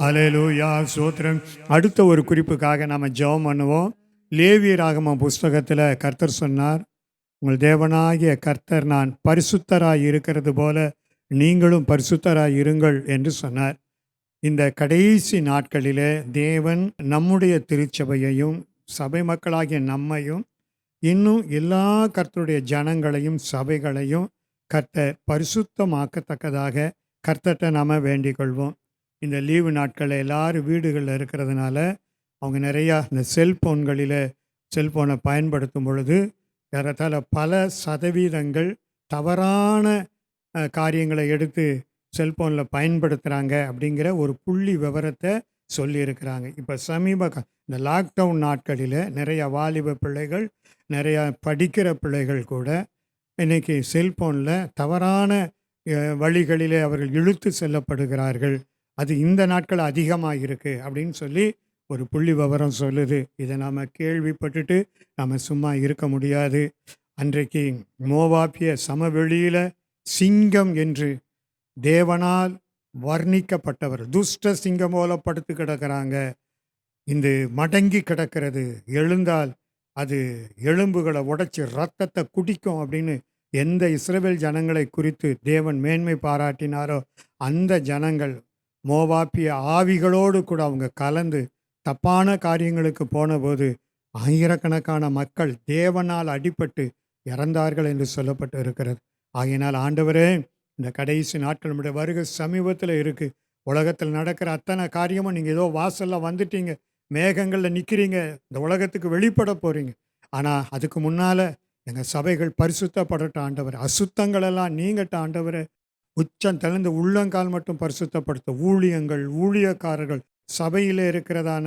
அல்லேலூயா ஸ்தோத்திரம். அடுத்த ஒரு குறிப்புக்காக நாம் ஜெபம் பண்ணுவோம். லேவியராகம புஸ்தகத்தில் கர்த்தர் சொன்னார், உங்கள் தேவனாகிய கர்த்தர் நான் பரிசுத்தராய் இருக்கிறது போல நீங்களும் பரிசுத்தராய் இருங்கள் என்று சொன்னார். இந்த கடைசி நாட்களிலே தேவன் நம்முடைய திருச்சபையையும் சபை மக்களாகிய நம்மையும் இன்னும் எல்லா கர்த்தருடைய ஜனங்களையும் சபைகளையும் கர்த்தர் பரிசுத்தமாக்கத்தக்கதாக கர்த்தர்கிட்ட நாம் வேண்டிக் கொள்வோம். இந்த லீவு நாட்களில் எல்லாரும் வீடுகளில் இருக்கிறதுனால அவங்க நிறையா இந்த செல்ஃபோனை பயன்படுத்தும் பொழுது ஏறத்தாழ பல சதவீதங்கள் தவறான காரியங்களை எடுத்து செல்ஃபோனில் பயன்படுத்துகிறாங்க அப்படிங்கிற ஒரு புள்ளி விவரத்தை சொல்லியிருக்கிறாங்க. இப்போ இந்த லாக்டவுன் நாட்களில் நிறையா வாலிப பிள்ளைகள், நிறையா படிக்கிற பிள்ளைகள் கூட இன்றைக்கி செல்ஃபோனில் தவறான வழிகளிலே அவர்கள் இழுத்து செல்லப்படுகிறார்கள். அது இந்த நாட்கள் அதிகமாக இருக்குது அப்படின்னு சொல்லி ஒரு புள்ளி விவரம் சொல்லுது. இதை நாம் கேள்விப்பட்டுட்டு நம்ம சும்மா இருக்க முடியாது. அன்றைக்கு மோவாபிய சமவெளியில் சிங்கம் என்று தேவனால் வர்ணிக்கப்பட்டவர் துஷ்ட சிங்கம் போல படுத்து கிடக்கிறாங்க. இந்த மடங்கி கிடக்கிறது, எழுந்தால் அது எலும்புகளை உடைச்சி ரத்தத்தை குடிக்கும் அப்படின்னு எந்த இஸ்ரவேல் ஜனங்களை குறித்து தேவன் மேன்மை பாராட்டினாரோ அந்த ஜனங்கள் மோவாப்பிய ஆவிகளோடு கூட அவங்க கலந்து தப்பான காரியங்களுக்கு போனபோது ஆயிரக்கணக்கான மக்கள் தேவனால் அடிபட்டு இறந்தார்கள் என்று சொல்லப்பட்டு இருக்கிறது. ஆகையினால் ஆண்டவரே, இந்த கடைசி நாட்கள் நம்முடைய வருகை சமீபத்தில் இருக்குது. உலகத்தில் நடக்கிற அத்தனை காரியமும் நீங்கள் ஏதோ வாசலில் வந்துட்டீங்க, மேகங்களில் நிற்கிறீங்க, இந்த உலகத்துக்கு வெளிப்பட போகிறீங்க. ஆனால் அதுக்கு முன்னால் எங்கள் சபைகள் பரிசுத்தப்படட்டும் ஆண்டவர். அசுத்தங்களெல்லாம் நீங்கட்ட ஆண்டவர். உச்சம் தெளிந்து உள்ளங்கால் மட்டும் பரிசுத்தப்படுத்த ஊழியங்கள், ஊழியக்காரர்கள், சபையில் இருக்கிறதான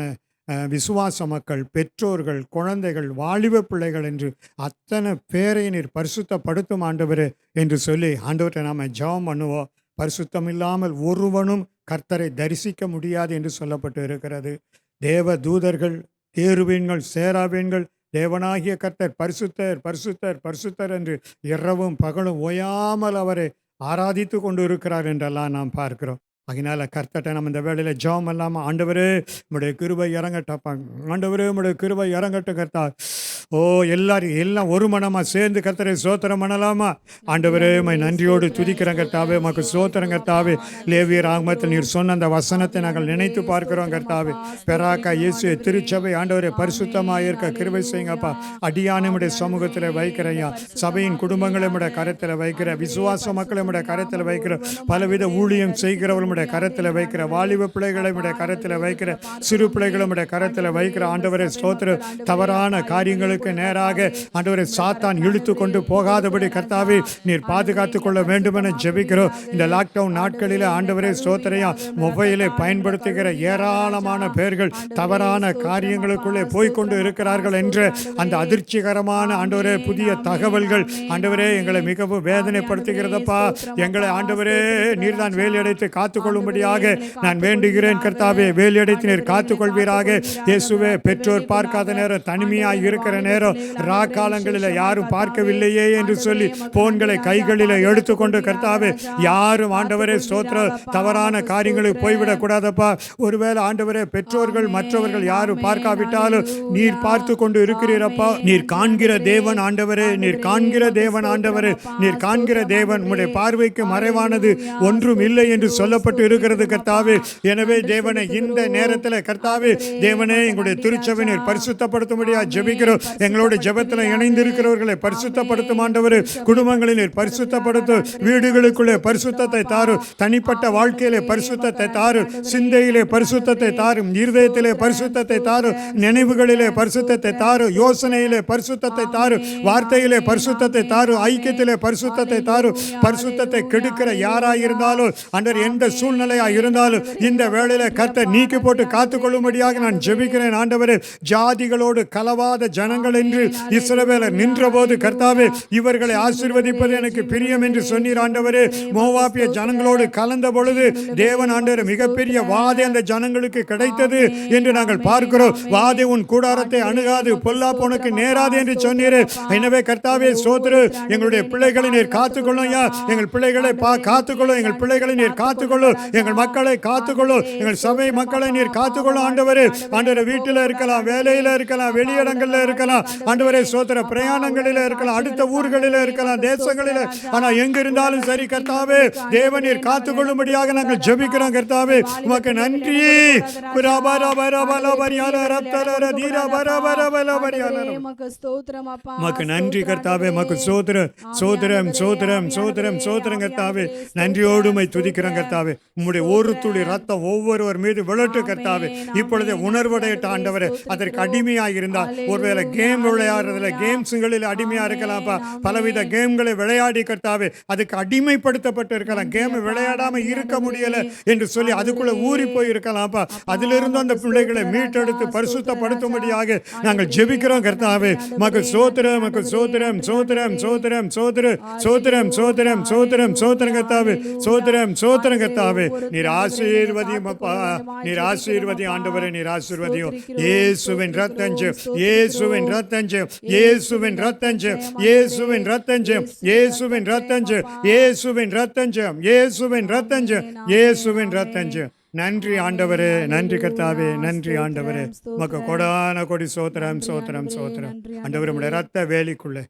விசுவாச மக்கள், பெற்றோர்கள், குழந்தைகள், வாலிப பிள்ளைகள் என்று அத்தனை பேரை நீர் பரிசுத்தப்படுத்தும் ஆண்டவரே என்று சொல்லி ஆண்டவர்கிட்ட நாம் ஜெபம் பண்ணுவோம். பரிசுத்தம் இல்லாமல் ஒருவனும் கர்த்தரை தரிசிக்க முடியாது என்று சொல்லப்பட்டு இருக்கிறது. தேவ தூதர்கள், கேருபீன்கள், சேராபீன்கள் தேவனாகிய கர்த்தர் பரிசுத்தர் பரிசுத்தர் பரிசுத்தர் என்று இரவும் பகலும் ஓயாமல் அவரை ஆராதித்து கொண்டு இருக்கிறார் என்றெல்லாம் நாம் பார்க்கிறோம். அதனால கர்த்தர்ட்ட நம்ம இந்த வேளையில் ஜெபம் இல்லாமல், ஆண்டவரே உம்முடைய கிருபை இறங்கட்டப்பா, ஆண்டவரே உம்முடைய கிருபை இறங்கட்டும் கர்த்தா. ஓ எல்லாரும் எல்லாம் ஒரு மனமாக சேர்ந்து கர்த்தரை ஸ்தோத்திரம் பண்ணலாமா? ஆண்டவரே உம்மை நன்றியோடு துதிக்கிறோம் கர்த்தாவே, உமக்கு ஸ்தோத்திரம் கர்த்தாவே. லேவியர் ஆகமத்தில் நீர் சொன்ன அந்த வசனத்தை நாங்கள் நினைத்து பார்க்கிறோம் கர்த்தாவே. பெராக்கா இயேசு திருச்சபை ஆண்டவரே பரிசுத்தமாக இருக்க கிருபை செய்யுங்கப்பா. அடியானுடைய சமூகத்தில் வைக்கிறையா, சபையின் குடும்பங்களை உடைய கரத்தில் வைக்கிற, விசுவாச மக்களை உடைய கரத்தில் வைக்கிற, பலவித ஊழியம் செய்கிறவர்களுடைய கரத்தில் வைக்கிற, வாலிப பிள்ளைகளை உடைய கரத்தில் வைக்கிற, சிறு பிள்ளைகளை உடைய கரத்தில் வைக்கிற ஆண்டவரே ஸ்தோத்திரம். தவறான காரியங்களுக்கு நேராக ஆண்டவரே சாத்தான் இழுத்து கொண்டு போகாதபடி கர்த்தாவே நீர் பாதுகாத்துக் கொள்ள வேண்டுமென ஜெபிக்கிறோம். இந்த லாக்டவுன் நாட்களில் ஆண்டவரே ஸ்தோத்திரையா, மொபைலை பயன்படுத்துகிற ஏராளமான பேர்கள் தவறான காரியங்களுக்குள்ளே போய்கொண்டு இருக்கிறார்கள் என்ற அந்த அதிர்ச்சிகரமான ஆண்டவரே புதிய தகவல்கள் ஆண்டவரே எங்களை மிகவும் வேதனைப்படுத்துகிறதப்பா. எங்களை ஆண்டவரே நீர்தான் வேலியடைத்து காத்துக்கொள்ளும்படியாக நான் வேண்டுகிறேன் கர்த்தாவே. வேலியடைத்து நீர் காத்துக்கொள்வீராக இயேசுவே. பெற்றோர் பார்க்காத நேரம், தனிமையாக இருக்கிற நேரம், ரா காலங்களில் யாரும் பார்க்கவில்லையே என்று சொல்லி போன்களை கைகளில் எடுத்துக்கொண்டு கர்த்தாவே யாரும் ஆண்டவரே ஸ்தோத்திர தவறான காரியங்களுக்கு போய்விடக் கூடாதப்பா. ஒருவேளை ஆண்டவரே பெற்றோர்கள் மற்றவர்கள் யாரும் பார்க்காவிட்டாலும் நீர் பார்த்து கொண்டு இருக்கிறீரப்பா. நீர் காண்கிற தேவன் ஆண்டவரே, நீர் காண்கிற தேவன் ஆண்டவரே, நீர் காண்கிற தேவன். உம்முடைய பார்வைக்கு மறைவானது ஒன்றும் இல்லை என்று சொல்லப்பட்டு இருக்கிறது கர்த்தாவே. எனவே தேவனை இந்த நேரத்தில் கர்த்தாவே தேவனே எங்களுடைய திருச்சபை நீர் பரிசுத்தப்படுத்தும்படியா ஜெபிக்கிறோம். எங்களோட ஜெபத்தில் இணைந்திருக்கிறவர்களை பரிசுத்தப்படுத்தும் ஆண்டவரே. குடும்பங்களை நீர் பரிசுத்தப்படுத்தும். வீடுகளுக்குள்ளே பரிசுத்தத்தை தாரும். தனிப்பட்ட வாழ்க்கையிலே பரிசுத்தத்தை தாரும். சிந்தையிலே பரிசுத்தத்தை தாரும். இருதயத்திலே பரிசுத்தத்தை தாரும். நினைவுகளிலே பரிசுத்தத்தை தாரும். யோசனையிலே பரிசுத்தத்தை தாரும். வார்த்தையிலே பரிசுத்தத்தை தாரும். ஐக்கியத்திலே பரிசுத்தத்தை தாரும். பரிசுத்தத்தை கெடுக்கிற யாராயிருந்தாலும் ஆண்டவர் எந்த சூழ்நிலையாக இருந்தாலும் இந்த வேளையில கர்த்தர் நீக்கி போட்டு காத்துக்கொள்ளும்படியாக நான் ஜெபிக்கிறேன் ஆண்டவரே. ஜாதிகளோடு கலவாத ஜனங்கள் என்று இஸ்ரவேலர் நின்றபோது கர்த்தாவே இவர்களை ஆசீர்வதிப்பது எனக்கு பிரியம் என்று சொன்னீர் ஆண்டவரே. மோவாபிய ஜனங்களோடு கலந்த பொழுது தேவன் ஆண்டவரே மிகப்பெரிய வாதை அந்த ஜனங்களுக்கு கிடைத்தது என்று நாங்கள் பார்க்கிறோம். வாதை உன் கூடாரத்தை அணுகாது, பொல்லாப்பு உனக்கு நேராது என்று சொன்னீரே. எனவே கர்த்தாவே சோதரு எங்களுடைய பிள்ளைகளை நீர் காத்துக்கொள்ளும். எங்கள் பிள்ளைகளை காத்துக்கொள்ளும். எங்கள் பிள்ளைகளை நீர் காத்துக்கொள்ளும். எங்கள் மக்களை காத்துக்கொள்ளும். எங்கள் சபை மக்களை நீர் காத்துக்கொள்ளும் ஆண்டவரே. ஆண்டவரே வீட்டில் இருக்கலாம், வேலையில் இருக்கலாம், வெளியிடங்களில் இருக்கலாம் ஆண்டவரே சோதர, பிரயாணங்களில் இருக்கலாம், அடுத்த ஊர்களில் இருக்கலாம், தேசங்களில், ஆனால் எங்க இருந்தாலும் சரி கர்த்தாவே தேவன் நீர் காத்துக்கொள்ளும்படியாக நாங்கள் ஜெபிக்கிறோம் கர்த்தாவே. உமக்கு நன்றி. உமக்கு நன்றி கர்த்தாவே. உமக்கு சோதரம் சோதரம் சோதரம் சோதரம் சோதரம் கர்த்தாவே. நன்றியோடு உம்மை துதிக்கிறோம் கர்த்தாவே. உம்முடைய ஒரு துளி ரத்தம் ஒவ்வொருவர் மீது விழட்டு கர்த்தாவே. இப்பொழுதே உணர்வடையட்ட ஆண்டவரே. அதற்கு அடிமையாக இருந்தால் ஒருவேளை கேம் விளையாடுறதுல கேம்ஸுங்களில் அடிமையாக இருக்கலாம்ப்பா. பலவித கேம்களை விளையாடி கர்த்தாவே அதுக்கு அடிமைப்படுத்தப்பட்டு இருக்கலாம். கேம் விளையாடாமல் இருக்க முடியலை என்று சொல்லி அதுக்குள்ளே ஊறி போய் இருக்கலாம்ப்பா. அதிலிருந்து அந்த பிள்ளைகளை மீட்டெடுத்து பரிசுத்தப்படுத்தும்படியாக நாங்கள் ஜெபிக்கிறோம் கர்த்தாவே. மக்கு சோத்திரம், மக்கு சோத்திரம், சோத்திரம், சோத்திரம், சோத்திரம், சோத்திரம், சோத்திரம், சோத்திரம், சோத்திரம் கர்த்தாவே. சோத்திரம், சோத்திரம் கர்த்தாவே. நீர் ஆசீர்வதியும் அப்பா, நீர் ஆசீர்வதி ஆண்டவரே, நீர் ஆசீர்வதியும். இயேசுவின் ரத்தஞ்சம், இயேசுவின் ரத்தஞ்சம், இயேசுவின் ரத்தஞ்சம், இயேசுவின் ரத்தஞ்சம், இயேசுவின் ரத்தஞ்சம், இயேசுவின் ரத்தஞ்சம், இயேசுவின் ரத்தஞ்சம், இயேசுவின் ரத்தஞ்சம். நன்றி ஆண்டவரே, நன்றி கர்த்தாவே, நன்றி ஆண்டவரே. உமக்கு கொடான கொடி சோத்திரம், சோத்திரம், சோத்திரம் ஆண்டவரே. உம்முடைய ரத்த வேலிக்குள்ளே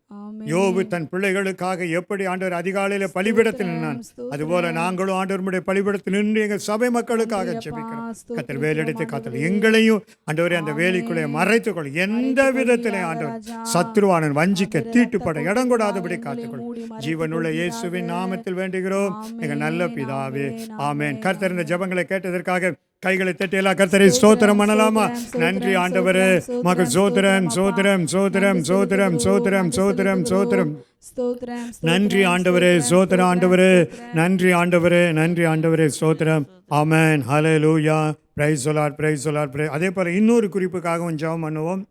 யோபு தன் பிள்ளைகளுக்காக எப்படி ஆண்டவர் அதிகாலையில் பலிபீடத்தில் நின்றான், அதுபோல நாங்களும் ஆண்டவருடைய பலிபீடத்தில் நின்று எங்கள் சபை மக்களுக்காக ஜெபிக்கிறோம். கர்த்தர் வேலெடுத்து காத்தல் எங்களையும் ஆண்டவரே அந்த வேலிக்குள்ளே மறைத்துக்கொள். எந்த விதத்திலே ஆண்டவர் சத்ருவானன் வஞ்சிக்க தீட்டுப்பட இடம் கொடாதபடி காத்துக்கொள். ஜீவனுள்ள இயேசுவின் நாமத்தில் வேண்டுகிறோம் எங்கள் நல்ல பிதாவே, ஆமென். கர்த்தர் இந்த ஜெபங்களை கேட்டதற்காக கைகளை தட்டி எல்லா கர்த்தரை ஸ்தோத்திரம் பண்ணலாமா? நன்றி ஆண்டவரே, மக்கு சோத்திரம் சோத்திரம் சோத்திரம் சோத்திரம் சோத்திரம் சோத்திரம் சோத்திரம். நன்றி ஆண்டவரே, சோத்திரம் ஆண்டவரே, நன்றி ஆண்டவரே, நன்றி ஆண்டவரே, சோத்திரம். Amen, hallelujah, praise the lord, praise the lord. அதே போல இன்னொரு குறிப்புக்காகவும் ஜெபம் பண்ணுவோம்.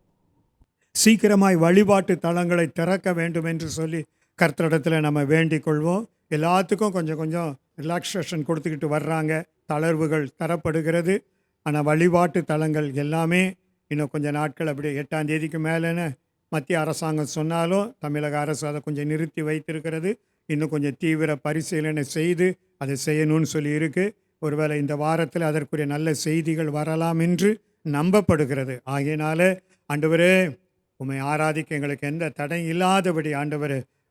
சீக்கிரமாய் வழிபாட்டு தலங்களை திறக்க வேண்டும் என்று சொல்லி கர்த்தரிடத்தில் நம்ம வேண்டிக் கொள்வோம். எல்லாத்துக்கும் கொஞ்சம் கொஞ்சம் ரிலாக்ஸேஷன் கொடுத்துக்கிட்டு வர்றாங்க, தளர்வுகள் தரப்படுகிறது. ஆனால் வழிபாட்டு தலங்கள் எல்லாமே இன்னும் கொஞ்சம் நாட்கள் அப்படியே 8ஆம் தேதிக்கு மேலேன்னு மத்திய அரசாங்கம் சொன்னாலும் தமிழக அரசு அதை கொஞ்சம் நிறுத்தி வைத்திருக்கிறது. இன்னும் கொஞ்சம் தீவிர பரிசீலனை செய்து அதை செய்யணும்னு சொல்லி இருக்கு. ஒருவேளை இந்த வாரத்தில் அதற்குரிய நல்ல செய்திகள் வரலாம் என்று நம்பப்படுகிறது. ஆகையினால ஆண்டவரே, உம்மை ஆராதிக்க எங்களுக்கு எந்த தடை இல்லாதபடி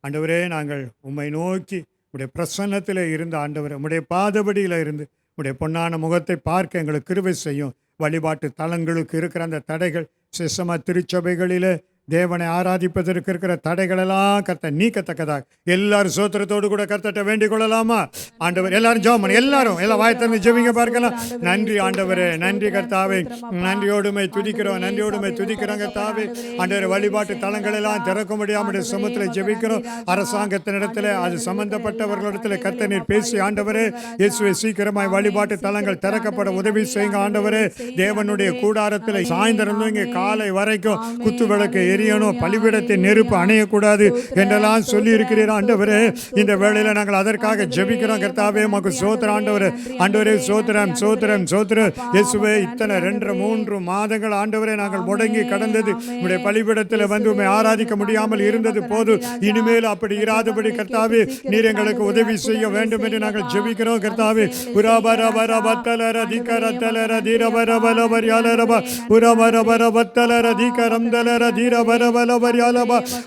ஆண்டவரே நாங்கள் உம்மை நோக்கி உடைய பிரசன்னத்தில் இருந்து ஆண்டவரே, உடைய பாதபடியில் இருந்து உடைய பொன்னான முகத்தை பார்க்க எங்களுக்கு கிருபை செய்யும். வழிபாட்டு தலங்களுக்கு இருக்கிற அந்த தடைகள், சிசம திருச்சபைகளில் தேவனை ஆராதிப்பதற்கு இருக்கிற தடைகளெல்லாம் கர்த்தர் நீக்கத்தக்கதாக எல்லாரும் சோத்திரத்தோடு கூட கர்த்தர்ட்ட வேண்டிக் கொள்ளலாமா? ஆண்டவர் எல்லாரும் ஜெபம் பண்ணி எல்லாரும் எல்லாம் வாய் திறந்து ஜெபிங்க பார்க்கலாம். நன்றி ஆண்டவரே, நன்றி கர்த்தாவே, நன்றியோடுமை துதிக்கிறோம், நன்றியோடுமை துதிக்கிறோம் கர்த்தாவே. ஆண்டவரே, வழிபாட்டு தலங்கள் எல்லாம் திறக்க முடியாமல் சமூகத்தில் ஜெபிக்கிறோம். அரசாங்கத்தினிடத்தில் அது சம்பந்தப்பட்டவர்களிடத்தில் கர்த்தர் நீர் பேசி ஆண்டவரே, இயேசுவே சீக்கிரமாய் வழிபாட்டு தலங்கள் திறக்கப்பட உதவி செய்யுங்க ஆண்டவரே. தேவனுடைய கூடாரத்தில் சாயந்தரம் இங்கே காலை வரைக்கும் குத்து விளக்கு எரியணும், பலிபீடத்தை நெருப்பு அணையக்கூடாது என்றெல்லாம் சொல்லி இருக்கிறீர் ஆண்டவரே. இந்த வேளையில் நாங்கள் அதற்காக ஜெபிக்கிறோம் கர்த்தாவே. உமக்கு சோத்திரம் ஆண்டவரே. ஆண்டவரே சோத்திரம் சோத்திரம் சோத்திரம். இயேசுவே, இத்தனை 2-3 மாதங்கள் ஆண்டவரே நாங்கள் முடங்கி கடந்தது, உம்முடைய பலிபீடத்தில் வந்து உம்மை ஆராதிக்க முடியாமல் இருந்தது போது. இனிமேல் அப்படி இராதபடி கர்த்தாவே நீர் எங்களுக்கு உதவி செய்ய வேண்டும் என்று நாங்கள் ஜெபிக்கிறோம் கர்த்தாவே.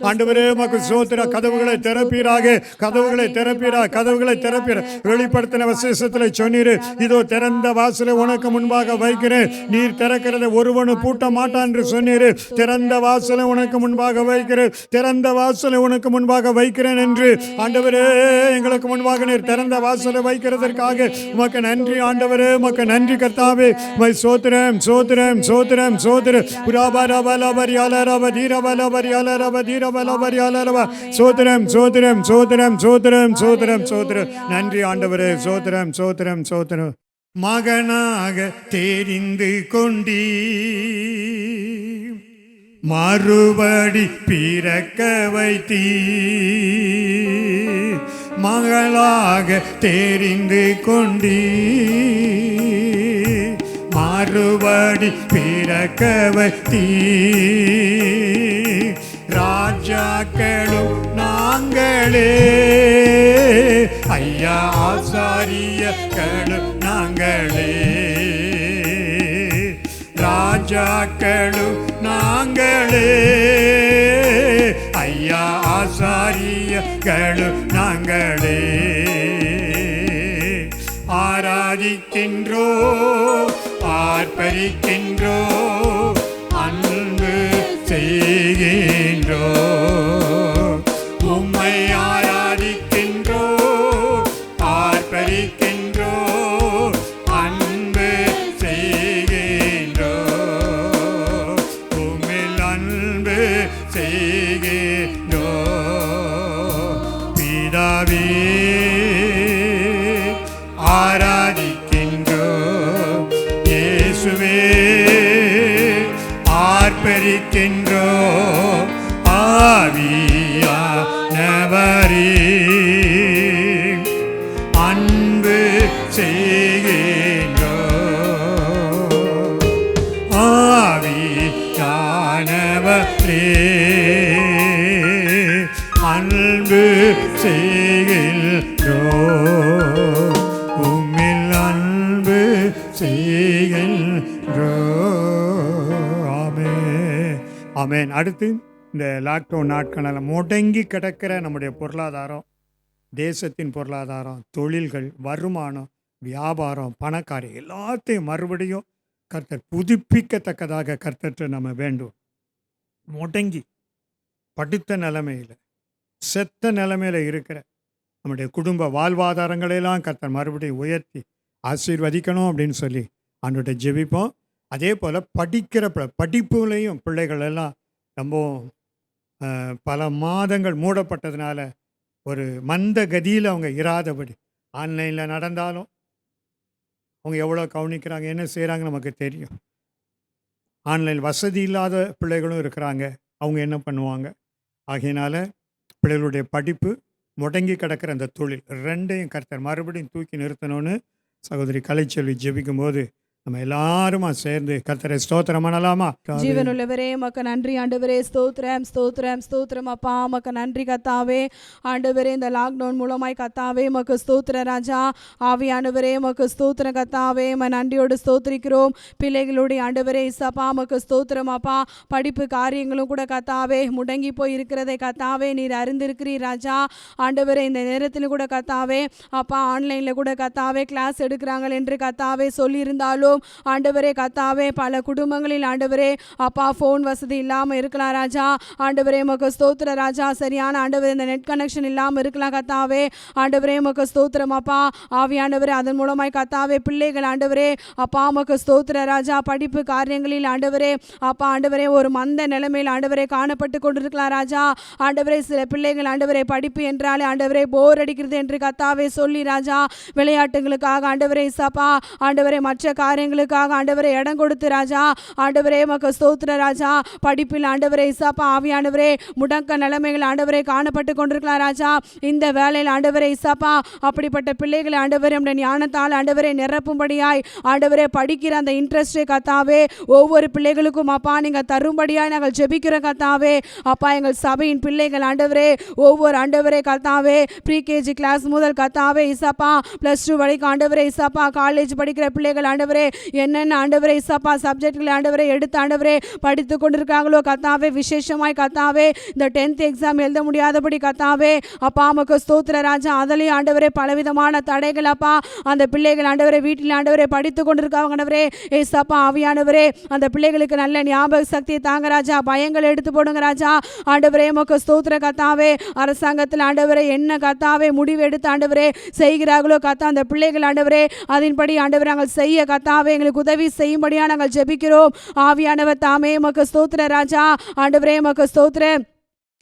ஆண்டவரே, உமக்கு சோத்திரம். கதவுகளை திறப்பீராக, கதவுகளை திறப்பீராக, கதவுகளை திறப்பீர. வெளிப்படுத்தின விசேஷத்தில் சொன்னீர், இதோ திறந்த வாசலை உனக்கு முன்பாக வைக்கிறேன், நீர் திறக்கிறதை ஒருவனும் பூட்ட மாட்டான் என்று சொன்னீர். திறந்த வாசலை உனக்கு முன்பாக வைக்கிறேன், திறந்த வாசலை உனக்கு முன்பாக வைக்கிறேன் என்று ஆண்டவரே எங்களுக்கு முன்பாக நீர் திறந்த வாசலை வைக்கிறதற்காக உமக்கு நன்றி ஆண்டவரே, உமக்கு நன்றி கர்த்தாவே. மை சோத்திரம் சோத்திரம் சோத்திரம் சோத்திரம். சோத்திரம் சோத்திரம் சோத்திரம் சோத்திரம் சோத்திரம் சோத்திரம். நன்றி ஆண்டவரே, சோத்திரம் சோத்திரம் சோத்திரம். மகனாக தெரிந்து கொண்டீ, மறுபடி பிறக்க வைத்தீ, மகளாக தெரிந்து கொண்டீ, மறுபடி பிறக்க வைத்தீ. ராஜாக்களும் நாங்களே, ஐயா ஆசாரியர்களும் நாங்களே, ராஜாக்களும் நாங்களே, ஐயா ஆசாரியர்களும் நாங்களே. ஆராதிக்கின்றோ, ஆர்ப்பரிக்கின்றோ, அன்பு செய்கின்றோ, உம்மை ஆராதிக்கின்றோ, ஆர்ப்பரிக்கின்றோ, அன்பு செய்கின்றோ, உம்மில் அன்பு செய்கின்றோ. பிதாவே ஆராதிக்கின்றோ, இயேசுவே ஆர்ப்பரிக்கின்றோ, ஆவியானவரே அன்பு செய்கின்றோ, ஆவியானவரே அன்பு செய்கின்றோ, உம்மில் அன்பு செய்கின்றோ. ஆமென், ஆமென். அடுத்து இந்த லாக்டவுன் நாட்களில் முடங்கி கிடக்கிற நம்முடைய பொருளாதாரம், தேசத்தின் பொருளாதாரம், தொழில்கள், வருமானம், வியாபாரம், பணக்காரி எல்லாத்தையும் மறுபடியும் கர்த்தர் புதுப்பிக்கத்தக்கதாக கர்த்தர் நம்ம வேண்டும். முடங்கி படுத்த நிலைமையில், செத்த நிலைமையில் இருக்கிற நம்முடைய குடும்ப வாழ்வாதாரங்களெல்லாம் கர்த்தர் மறுபடியும் உயர்த்தி ஆசீர்வதிக்கணும் அப்படின்னு சொல்லி ஆண்டவர்கிட்ட ஜெபிப்போம். அதே போல் படிக்கிற படிப்புலையும் பிள்ளைகள் எல்லாம் ரொம்ப பல மாதங்கள் மூடப்பட்டதுனால ஒரு மந்த கதியில் அவங்க இராதபடி ஆன்லைனில் நடந்தாலும் அவங்க எவ்வளோ கவனிக்கிறாங்க, என்ன செய்கிறாங்க நமக்கு தெரியும். ஆன்லைன் வசதி இல்லாத பிள்ளைகளும் இருக்கிறாங்க, அவங்க என்ன பண்ணுவாங்க. ஆகையினால பிள்ளைகளுடைய படிப்பு, முடங்கி கிடக்கிற அந்த தொழில் ரெண்டையும் கர்த்தர் மறுபடியும் தூக்கி நிறுத்தணும்னு சகோதரி கலைச்செல்வி ஜெபிக்கும் போது நம்ம எல்லாருமா சேர்ந்து கர்த்தரை ஸ்தோத்திரம் பண்ணலாமா? ஜீவனுள்ளவரே மக்க நன்றி ஆண்டவரே, ஸ்தோத்திரம் ஸ்தோத்திரம் ஸ்தோத்திரம் அப்பா, மக்க நன்றி கத்தாவே. ஆண்டவரே இந்த லாக்டவுன் மூலமாய் கத்தாவே மக்கு ஸ்தோத்திர ராஜா. ஆவியானவரே மக்கு ஸ்தோத்திர கத்தாவே, நன்றியோடு ஸ்தோத்திரிக்கிறோம். பிள்ளைகளுடைய ஆண்டவரே இசப்பா மக்கு ஸ்தோத்திரம் அப்பா. படிப்பு காரியங்களும் கூட கத்தாவே முடங்கி போய் இருக்கிறதை கத்தாவே நீர் அறிந்திருக்கிறீர் ராஜா. ஆண்டவரே இந்த நேரத்தில் கூட கத்தாவே அப்பா ஆன்லைனில் கூட கத்தாவே கிளாஸ் எடுக்கிறாங்க என்று கத்தாவே சொல்லியிருந்தாலும் ஆண்டவரே கத்தாவே பல குடும்பங்களில் ஆண்டவரே அப்பா ஃபோன் வசதி இல்லாமல் இருக்கலாம் ராஜா. ஆண்டவரே மக்கு ஸ்தோத்திர ராஜா. சரியான ஆண்டவரே இந்த நெட் கனெக்ஷன் இல்லாமல் இருக்கலாம் கத்தாவே. ஆண்டவரே மக்கு ஸ்தோத்திரம் அப்பா. ஆவியானவரே அதன் மூலமாய் கத்தாவே பிள்ளைகள் ஆண்டவரே அப்பா மக்கு ஸ்தோத்திர ராஜா படிப்பு காரியங்களில் ஆண்டவரே அப்பா ஆண்டவரே ஒரு மந்த நிலைமையில் ஆண்டவரே காணப்பட்டு கொண்டிருக்கலாம் ராஜா. ஆண்டவரே சில பிள்ளைகள் ஆண்டவரே படிப்பு என்றாலே ஆண்டவரே போர் அடிக்கிறது என்று கத்தாவே சொல்லி ராஜா விளையாட்டுகளுக்காக ஆண்டவரே இசப்பா ஆண்டவரே மற்ற காரியங்களுக்காக ஆண்டவரே இடம் கொடுத்து ராஜா ஆண்டவரே மக்கு ஸ்தோத்திர ராஜா படிப்பில் ஆண்டவரே இசப்பா ஆவியானவரே முடக்க நிலைமைகள் ஆண்டவரே காணப்பட்டு கொண்டிருக்கலாம் ராஜா. இந்த வேளையில் ஆண்டவரே இசப்பா அப்படிப்பட்ட பிள்ளைகளை ஆண்டவரே நம்முடைய ஞானத்தால் ஆண்டவரே நிரப்பும்படியாய் ஆண்டவரே படிக்கிற அந்த இன்ட்ரெஸ்டை கத்தாவே ஒவ்வொரு பிள்ளைகளுக்கும் அப்பா நீங்கள் தரும்படியாய் நாங்கள் ஜெபிக்கிறோம் கத்தாவே. அப்பா எங்கள் சபையின் பிள்ளைகள் ஆண்டவரே ஒவ்வொரு ஆண்டவரே கத்தாவே ப்ரீகேஜி கிளாஸ் முதல் கத்தாவே இசப்பா +2 வரைக்கும் ஆண்டவரே இசப்பா காலேஜ் படிக்கிற பிள்ளைகள் ஆண்டவரே என்னென்ன ஆண்டவரே இசப்பா சப்ஜெக்ட்களை ஆண்டவரே எடுத்து ஆண்டவரே படித்து கொண்டிருக்காங்களோ கத்தாவே விசேஷமாய் கத்தாவே இந்த 10th எக்ஸாம் எழுத முடியாதபடி கத்தாவே அப்பா மக்கு ஸ்தோத்திர ராஜா. அதிலே ஆண்டவரே பலவிதமான தடைகள் அப்பா அந்த பிள்ளைகள் ஆண்டவரே வீட்டில் ஆண்டவரே படித்து கொண்டிருக்காங்க ஆண்டவரே ஏசப்பா ஆவியானவரே அந்த பிள்ளைகளுக்கு நல்ல ஞாபக சக்தியை தாங்க ராஜா. பயங்கள் எடுத்து போடுங்க ராஜா. ஆண்டவரே மக்கு ஸ்தோத்திர கத்தாவே அரசாங்கத்தில் ஆண்டவரே என்ன கத்தாவே முடிவு எடுத்து ஆண்டவரே செய்கிறார்களோ கத்தா அந்த பிள்ளைகள் ஆண்டவரே அதன்படி ஆண்டவரே நாங்கள் செய்ய கத்தாவே எங்களுக்கு உதவி செய்யும்படியாக நாங்கள் ஜெபிக்கிறோம். ஆவியானவர் தாமே மக்கு ஸ்தோத்திர ராஜா. ஆண்டவரே மக்கு ஸ்தோத்திர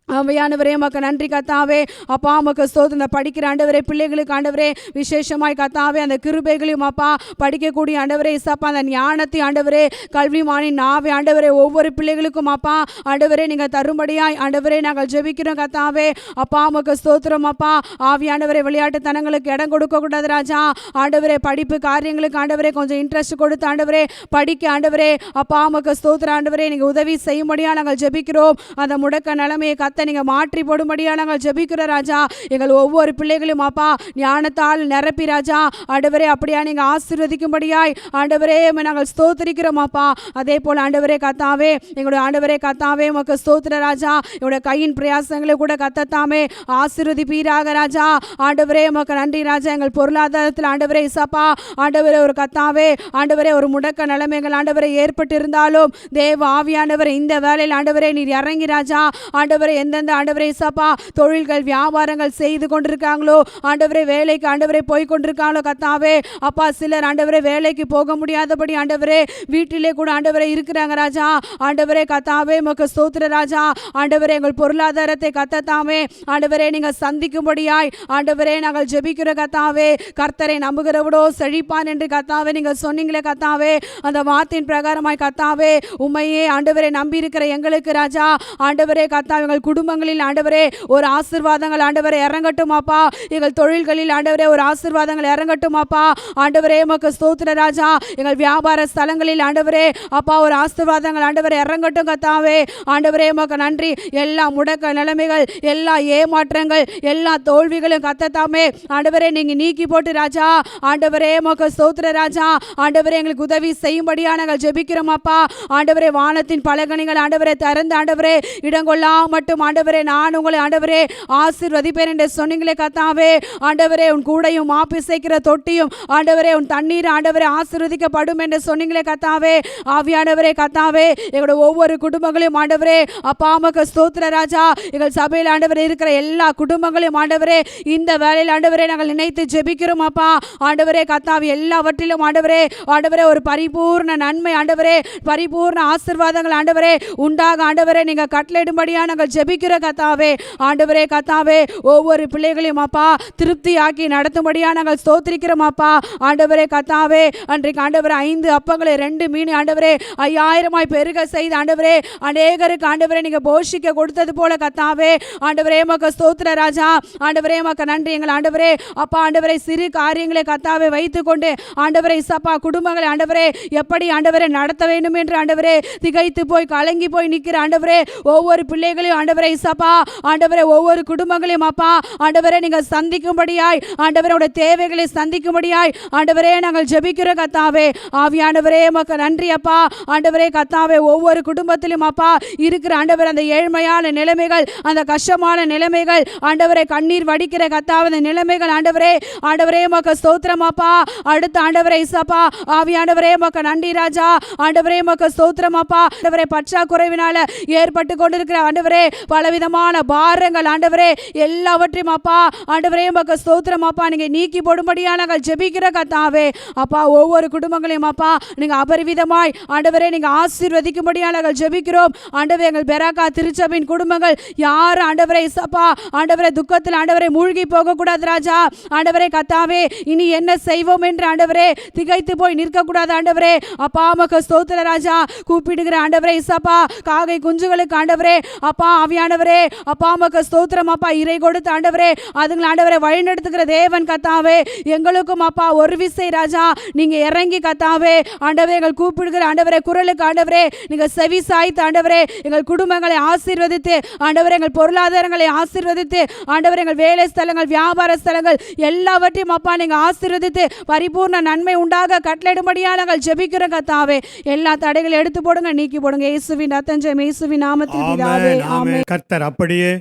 ஆவியானவரே மக்கு நன்றி கத்தாவே. அப்பா மக்கு ஸ்தோத்திரம் படிக்கிற ஆண்டவரே பிள்ளைகளுக்கு ஆண்டவரே விசேஷமாய் கத்தாவே அந்த கிருபைகளையும் அப்பா படிக்கக்கூடிய ஆண்டவரே இசப்பா அந்த ஞானத்தை ஆண்டவரே கல்விமானி நாவே ஆண்டவரே ஒவ்வொரு பிள்ளைகளுக்கும் அப்பா ஆண்டவரே நீங்கள் தரும்படியாய் ஆண்டவரே நாங்கள் ஜெபிக்கிறோம் கத்தாவே. அப்பா மக்கு ஸ்தோத்திரம் அப்பா. ஆவியானவரே விளையாட்டுத்தனங்களுக்கு இடம் கொடுக்கக்கூடாது ராஜா. ஆண்டவரே படிப்பு காரியங்களுக்கு ஆண்டவரே கொஞ்சம் இன்ட்ரெஸ்ட் கொடுத்து ஆண்டவரே படிக்க ஆண்டவரே அப்பா மக்கு ஸ்தோத்திரம் ஆண்டவரே நீங்கள் உதவி செய்யும்படியாக நாங்கள் ஜெபிக்கிறோம். அந்த முடக்க நிலைமையை நீங்கள் மாற்றி போடும்படியாக நாங்கள் ஜெபிக்கிறோம் ராஜா. எங்கள் ஒவ்வொரு பிள்ளைகளும் அப்பா ஞானத்தால் நிரப்பி ராஜா ஆண்டவரே அப்படியா நீங்கள் ஆசீர்வதிக்கும்படியாய் ஆண்டவரே நாங்கள் ஸ்தோத்திரிக்கிறோம் அப்பா. அதே போல் ஆண்டவரே கத்தாவே எங்களுடைய ஆண்டவரே கத்தாவே மக்கு ஸ்தோத்திர ராஜா. எங்களுடைய கையின் பிரயாசங்களை கூட கத்தத்தாமே ஆசீர்வதிப்பீராக ராஜா. ஆண்டவரே மக்கு நன்றி ராஜா. எங்கள் பொருளாதாரத்தில் ஆண்டவரே இசப்பா ஆண்டவரே ஒரு கத்தாவே ஆண்டவரே ஒரு முடக்க நிலைமைகள் ஆண்டவரே ஏற்பட்டு இருந்தாலும் தேவ ஆவியானவரே இந்த வேளையில் ஆண்டவரே நீர் இறங்கி ராஜா ஆண்டவரே எந்தெந்த ஆண்டவரே இசப்பா தொழில்கள் வியாபாரங்கள் செய்து கொண்டிருக்காங்களோ ஆண்டவரே வேலைக்கு ஆண்டவரே போய் கொண்டிருக்காங்களோ கத்தாவே அப்பா சிலர் ஆண்டவரே வேலைக்கு போக முடியாதபடி ஆண்டவரே வீட்டிலே கூட ஆண்டவரே இருக்கிறாங்க ராஜா. ஆண்டவரே கத்தாவே மக்கு ஸ்தோத்திர ராஜா. ஆண்டவரே எங்கள் பொருளாதாரத்தை கத்தத்தாமே ஆண்டவரே நீங்கள் சந்திக்கும்படியாய் ஆண்டவரே நாங்கள் ஜெபிக்கிற கத்தாவே. கர்த்தரை நம்புகிறவடோ செழிப்பான் என்று கத்தாவே நீங்கள் சொன்னீங்களே கத்தாவே அந்த வார்த்தையின் பிரகாரமாய் கத்தாவே உம்மையே ஆண்டவரே நம்பி இருக்கிற எங்களுக்கு ராஜா ஆண்டவரே கத்தாவே எங்கள் குடும்பங்களில் ஆண்டவரே ஒரு ஆசீர்வாதங்கள் ஆண்டவரே இறங்கட்டும் அப்பா. எங்கள் தொழில்களில் ஆண்டவரே ஒரு ஆசீர்வாதங்கள் இறங்கட்டும் அப்பா. ஆண்டவரே மக்கு ஸ்தோத்திர ராஜா. எங்கள் வியாபார ஸ்தலங்களில் ஆண்டவரே அப்பா ஒரு ஆசீர்வாதங்கள் ஆண்டவரே இறங்கட்டும் கத்தாவே. ஆண்டவரே மக்கு நன்றி. எல்லா முடக்க நிலைமைகள் எல்லா ஏமாற்றங்கள் எல்லா தோல்விகளும் கத்தத்தாமே ஆண்டவரே நீங்கள் நீக்கி போட்டு ராஜா ஆண்டவரே மக்கு ஸ்தோத்திர ராஜா. ஆண்டவரே எங்களுக்கு உதவி செய்யும்படியாக நாங்கள் ஜெபிக்கிறோம் அப்பா. ஆண்டவரே வானத்தின் பலகணிகள் ஆண்டவரே திறந்து ஆண்டவரே இடங்கொள்ளா மட்டும் ஆண்டவரே நான் உங்களை ஆண்டவரே ஆசீர்வதிப்பேன் என்று சொன்னீங்களே கத்தாவே. ஆண்டவரே உன் கூடையும் மாப்பு சேர்க்கிற தொட்டியும் ஆண்டவரே உன் தண்ணீர் ஆண்டவரே ஆசீர்வதிக்கப்படும் என்று சொன்னீங்களே கத்தாவே. ஆவியானவரே கத்தாவே, எங்களோட ஒவ்வொரு குடும்பங்களையும் ஆண்டவரே அப்பா உமக்கு ஸ்தோத்திர ராஜா. எங்கள் சபையில் ஆண்டவரே இருக்கிற எல்லா குடும்பங்களையும் ஆண்டவரே இந்த வேளையில் ஆண்டவரே நாங்கள் நினைத்து ஜெபிக்கிறோம் அப்பா. ஆண்டவரே கத்தாவே, எல்லாவற்றிலும் ஆண்டவரே ஆண்டவரே ஒரு பரிபூர்ண நன்மை ஆண்டவரே, பரிபூர்ண ஆசீர்வாதங்கள் ஆண்டவரே உண்டாக ஆண்டவரே நீங்க கட்டளையிடும்படியா நாங்கள் ஜெபிக்கிற கத்தாவே. ஆண்டவரே கத்தாவே, ஒவ்வொரு பிள்ளைகளையும் அப்பா திருப்தியாக்கி நடத்தும்படியா நாங்கள் ஸ்தோத்திரிக்கிறோம் அப்பா. ஆண்டவரே கத்தாவே, அன்றைக்கு ஆண்டவரே 5 அப்பங்களை 2 மீன் ஆண்டவரே 5000 பெருக செய்து ஆண்டவரே அநேகருக்கு ஆண்டவரே நீங்க போஷிக்க கொடுத்தது போல கத்தாவே. ஆண்டவரே மக்க ஸ்தோத்திர ராஜா. ஆண்டவரே மக்க நன்றி. எங்கள் ஆண்டவரே அப்பா ஆண்டவரே சிறு காரியங்களை கத்தாவே வைத்துக்கொண்டு ஆண்டவரே சப்பா குடும்பங்களை ஆண்டவரே எப்படி ஆண்டவரே நடத்த வேண்டும் என்று ஆண்டவரே திகைத்து போய் கலங்கி போய் நிற்கிற ஆண்டவரே ஒவ்வொரு பிள்ளைகளையும் ஆண்டவரே சப்பா ஆண்டவரே ஒவ்வொரு குடும்பங்களையும் அப்பா ஆண்டவரே நீங்க சந்திக்கும்படியாய் ஆண்டவரோட தேவைகளை சந்திக்கும்படியாய் ஆண்டவரே நாங்கள் ஜெபிக்கிறோம் கத்தாவே. ஆவியானவரே மக்க நன்றி அப்பா. ஆண்டவரே கத்தாவே, ஒவ்வொரு குடும்பத்திலும் அப்பா இருக்கிற ஆண்டவர் அந்த ஏழ்மையான நிலைமைகள், அந்த கஷ்டமான நிலைமைகள் ஆண்டவரே கண்ணீர் வடிக்கிற கத்தாவே அந்த நிலைமைகள் ஆண்டவரே ஆண்டவரே மக்க ஸ்தோத்திரம் அப்பா. அடுத்த ஆண்டவரே இசப்பா ஆவியானவரே மக்க நன்றி ராஜா. ஆண்டவரே மக்க ஸ்தோத்திரம் அப்பா. ஆண்டவரே பற்றாக்குறைவினால ஏற்பட்டு கொண்டிருக்கிற ஆண்டவரே பலவிதமான பாரங்கள் ஆண்டவரே எல்லாவற்றையும் அப்பா ஆண்டவரே மக்க ஸ்தோத்திரம் அப்பா நீங்க நீக்கி போடும்படியா நாங்கள் ஜெபிக்கிற கத்தாவே. அப்பா ஒவ்வொரு குடும்பங்களையும் அப்பா நீங்க அபரிவிதமாய் ஆண்டவரே நீங்க ஆசீர்வதிக்கும்படியா நாங்கள் ஜெபிக்கிறோம். ஆண்டவரே எங்கள் பெராக்கா திருச்சபையின் குடும்பங்கள் யாரும் ஆண்டவரே இசப்பா ஆண்டவரே துக்கத்தில் ஆண்டவரே மூழ்கி போக கூடாது ராஜா. ஆண்டவரே கத்தாவே, இனி என்ன செய்வோம் என்று ஆண்டவரே திகைத்து போய் நிற்க கூடாது ஆண்டவரே. அப்பா மக்க ஸ்தோத்திர ராஜா. கூப்பிடுகிற ஆண்டவரே இசப்பா காகை குஞ்சுகளுக்கு ஆண்டவரே அப்பா ஆவியானவரே அப்பா மக்க ஸ்தோத்திரம் அப்பா இறை கொடுத்து ஆண்டவரே அதுங்களை ஆண்டவரே வழிநடத்துகிற தேவன் கத்தாவே. எங்களுக்கும் அப்பா ஒரு விசை ராஜா நீங்க இறங்கி கத்தாவே ஆண்டவரே எங்கள் கூப்பிடுகிற ஆண்டவரே குரலுக்கு ஆண்டவரே நீங்க செவி சாய்த்து ஆண்டவரே எங்கள் குடும்பங்களை ஆசீர்வதித்து ஆண்டவரே எங்கள் பொருளாதாரங்களை ஆசீர்வதித்து ஆண்டவரே எங்கள் வேலை ஸ்தலங்கள் வியாபார ஸ்தலங்கள் எல்லாவற்றையும் அப்பா நீங்க ஆசீர்வதித்து பரிபூர்ண நன்மை உண்டாக கட்டளையிடும்படியா நாங்கள் ஜெபிக்கிறோம் கத்தாவே. எல்லா தடைகளை எடுத்து போடுங்க, நீக்கி போடுங்க. இயேசுவின் ரத்தம் இயேசுவின் நாமத்தில் பிதாவே ஆமென். கர்த்தர் அப்படியே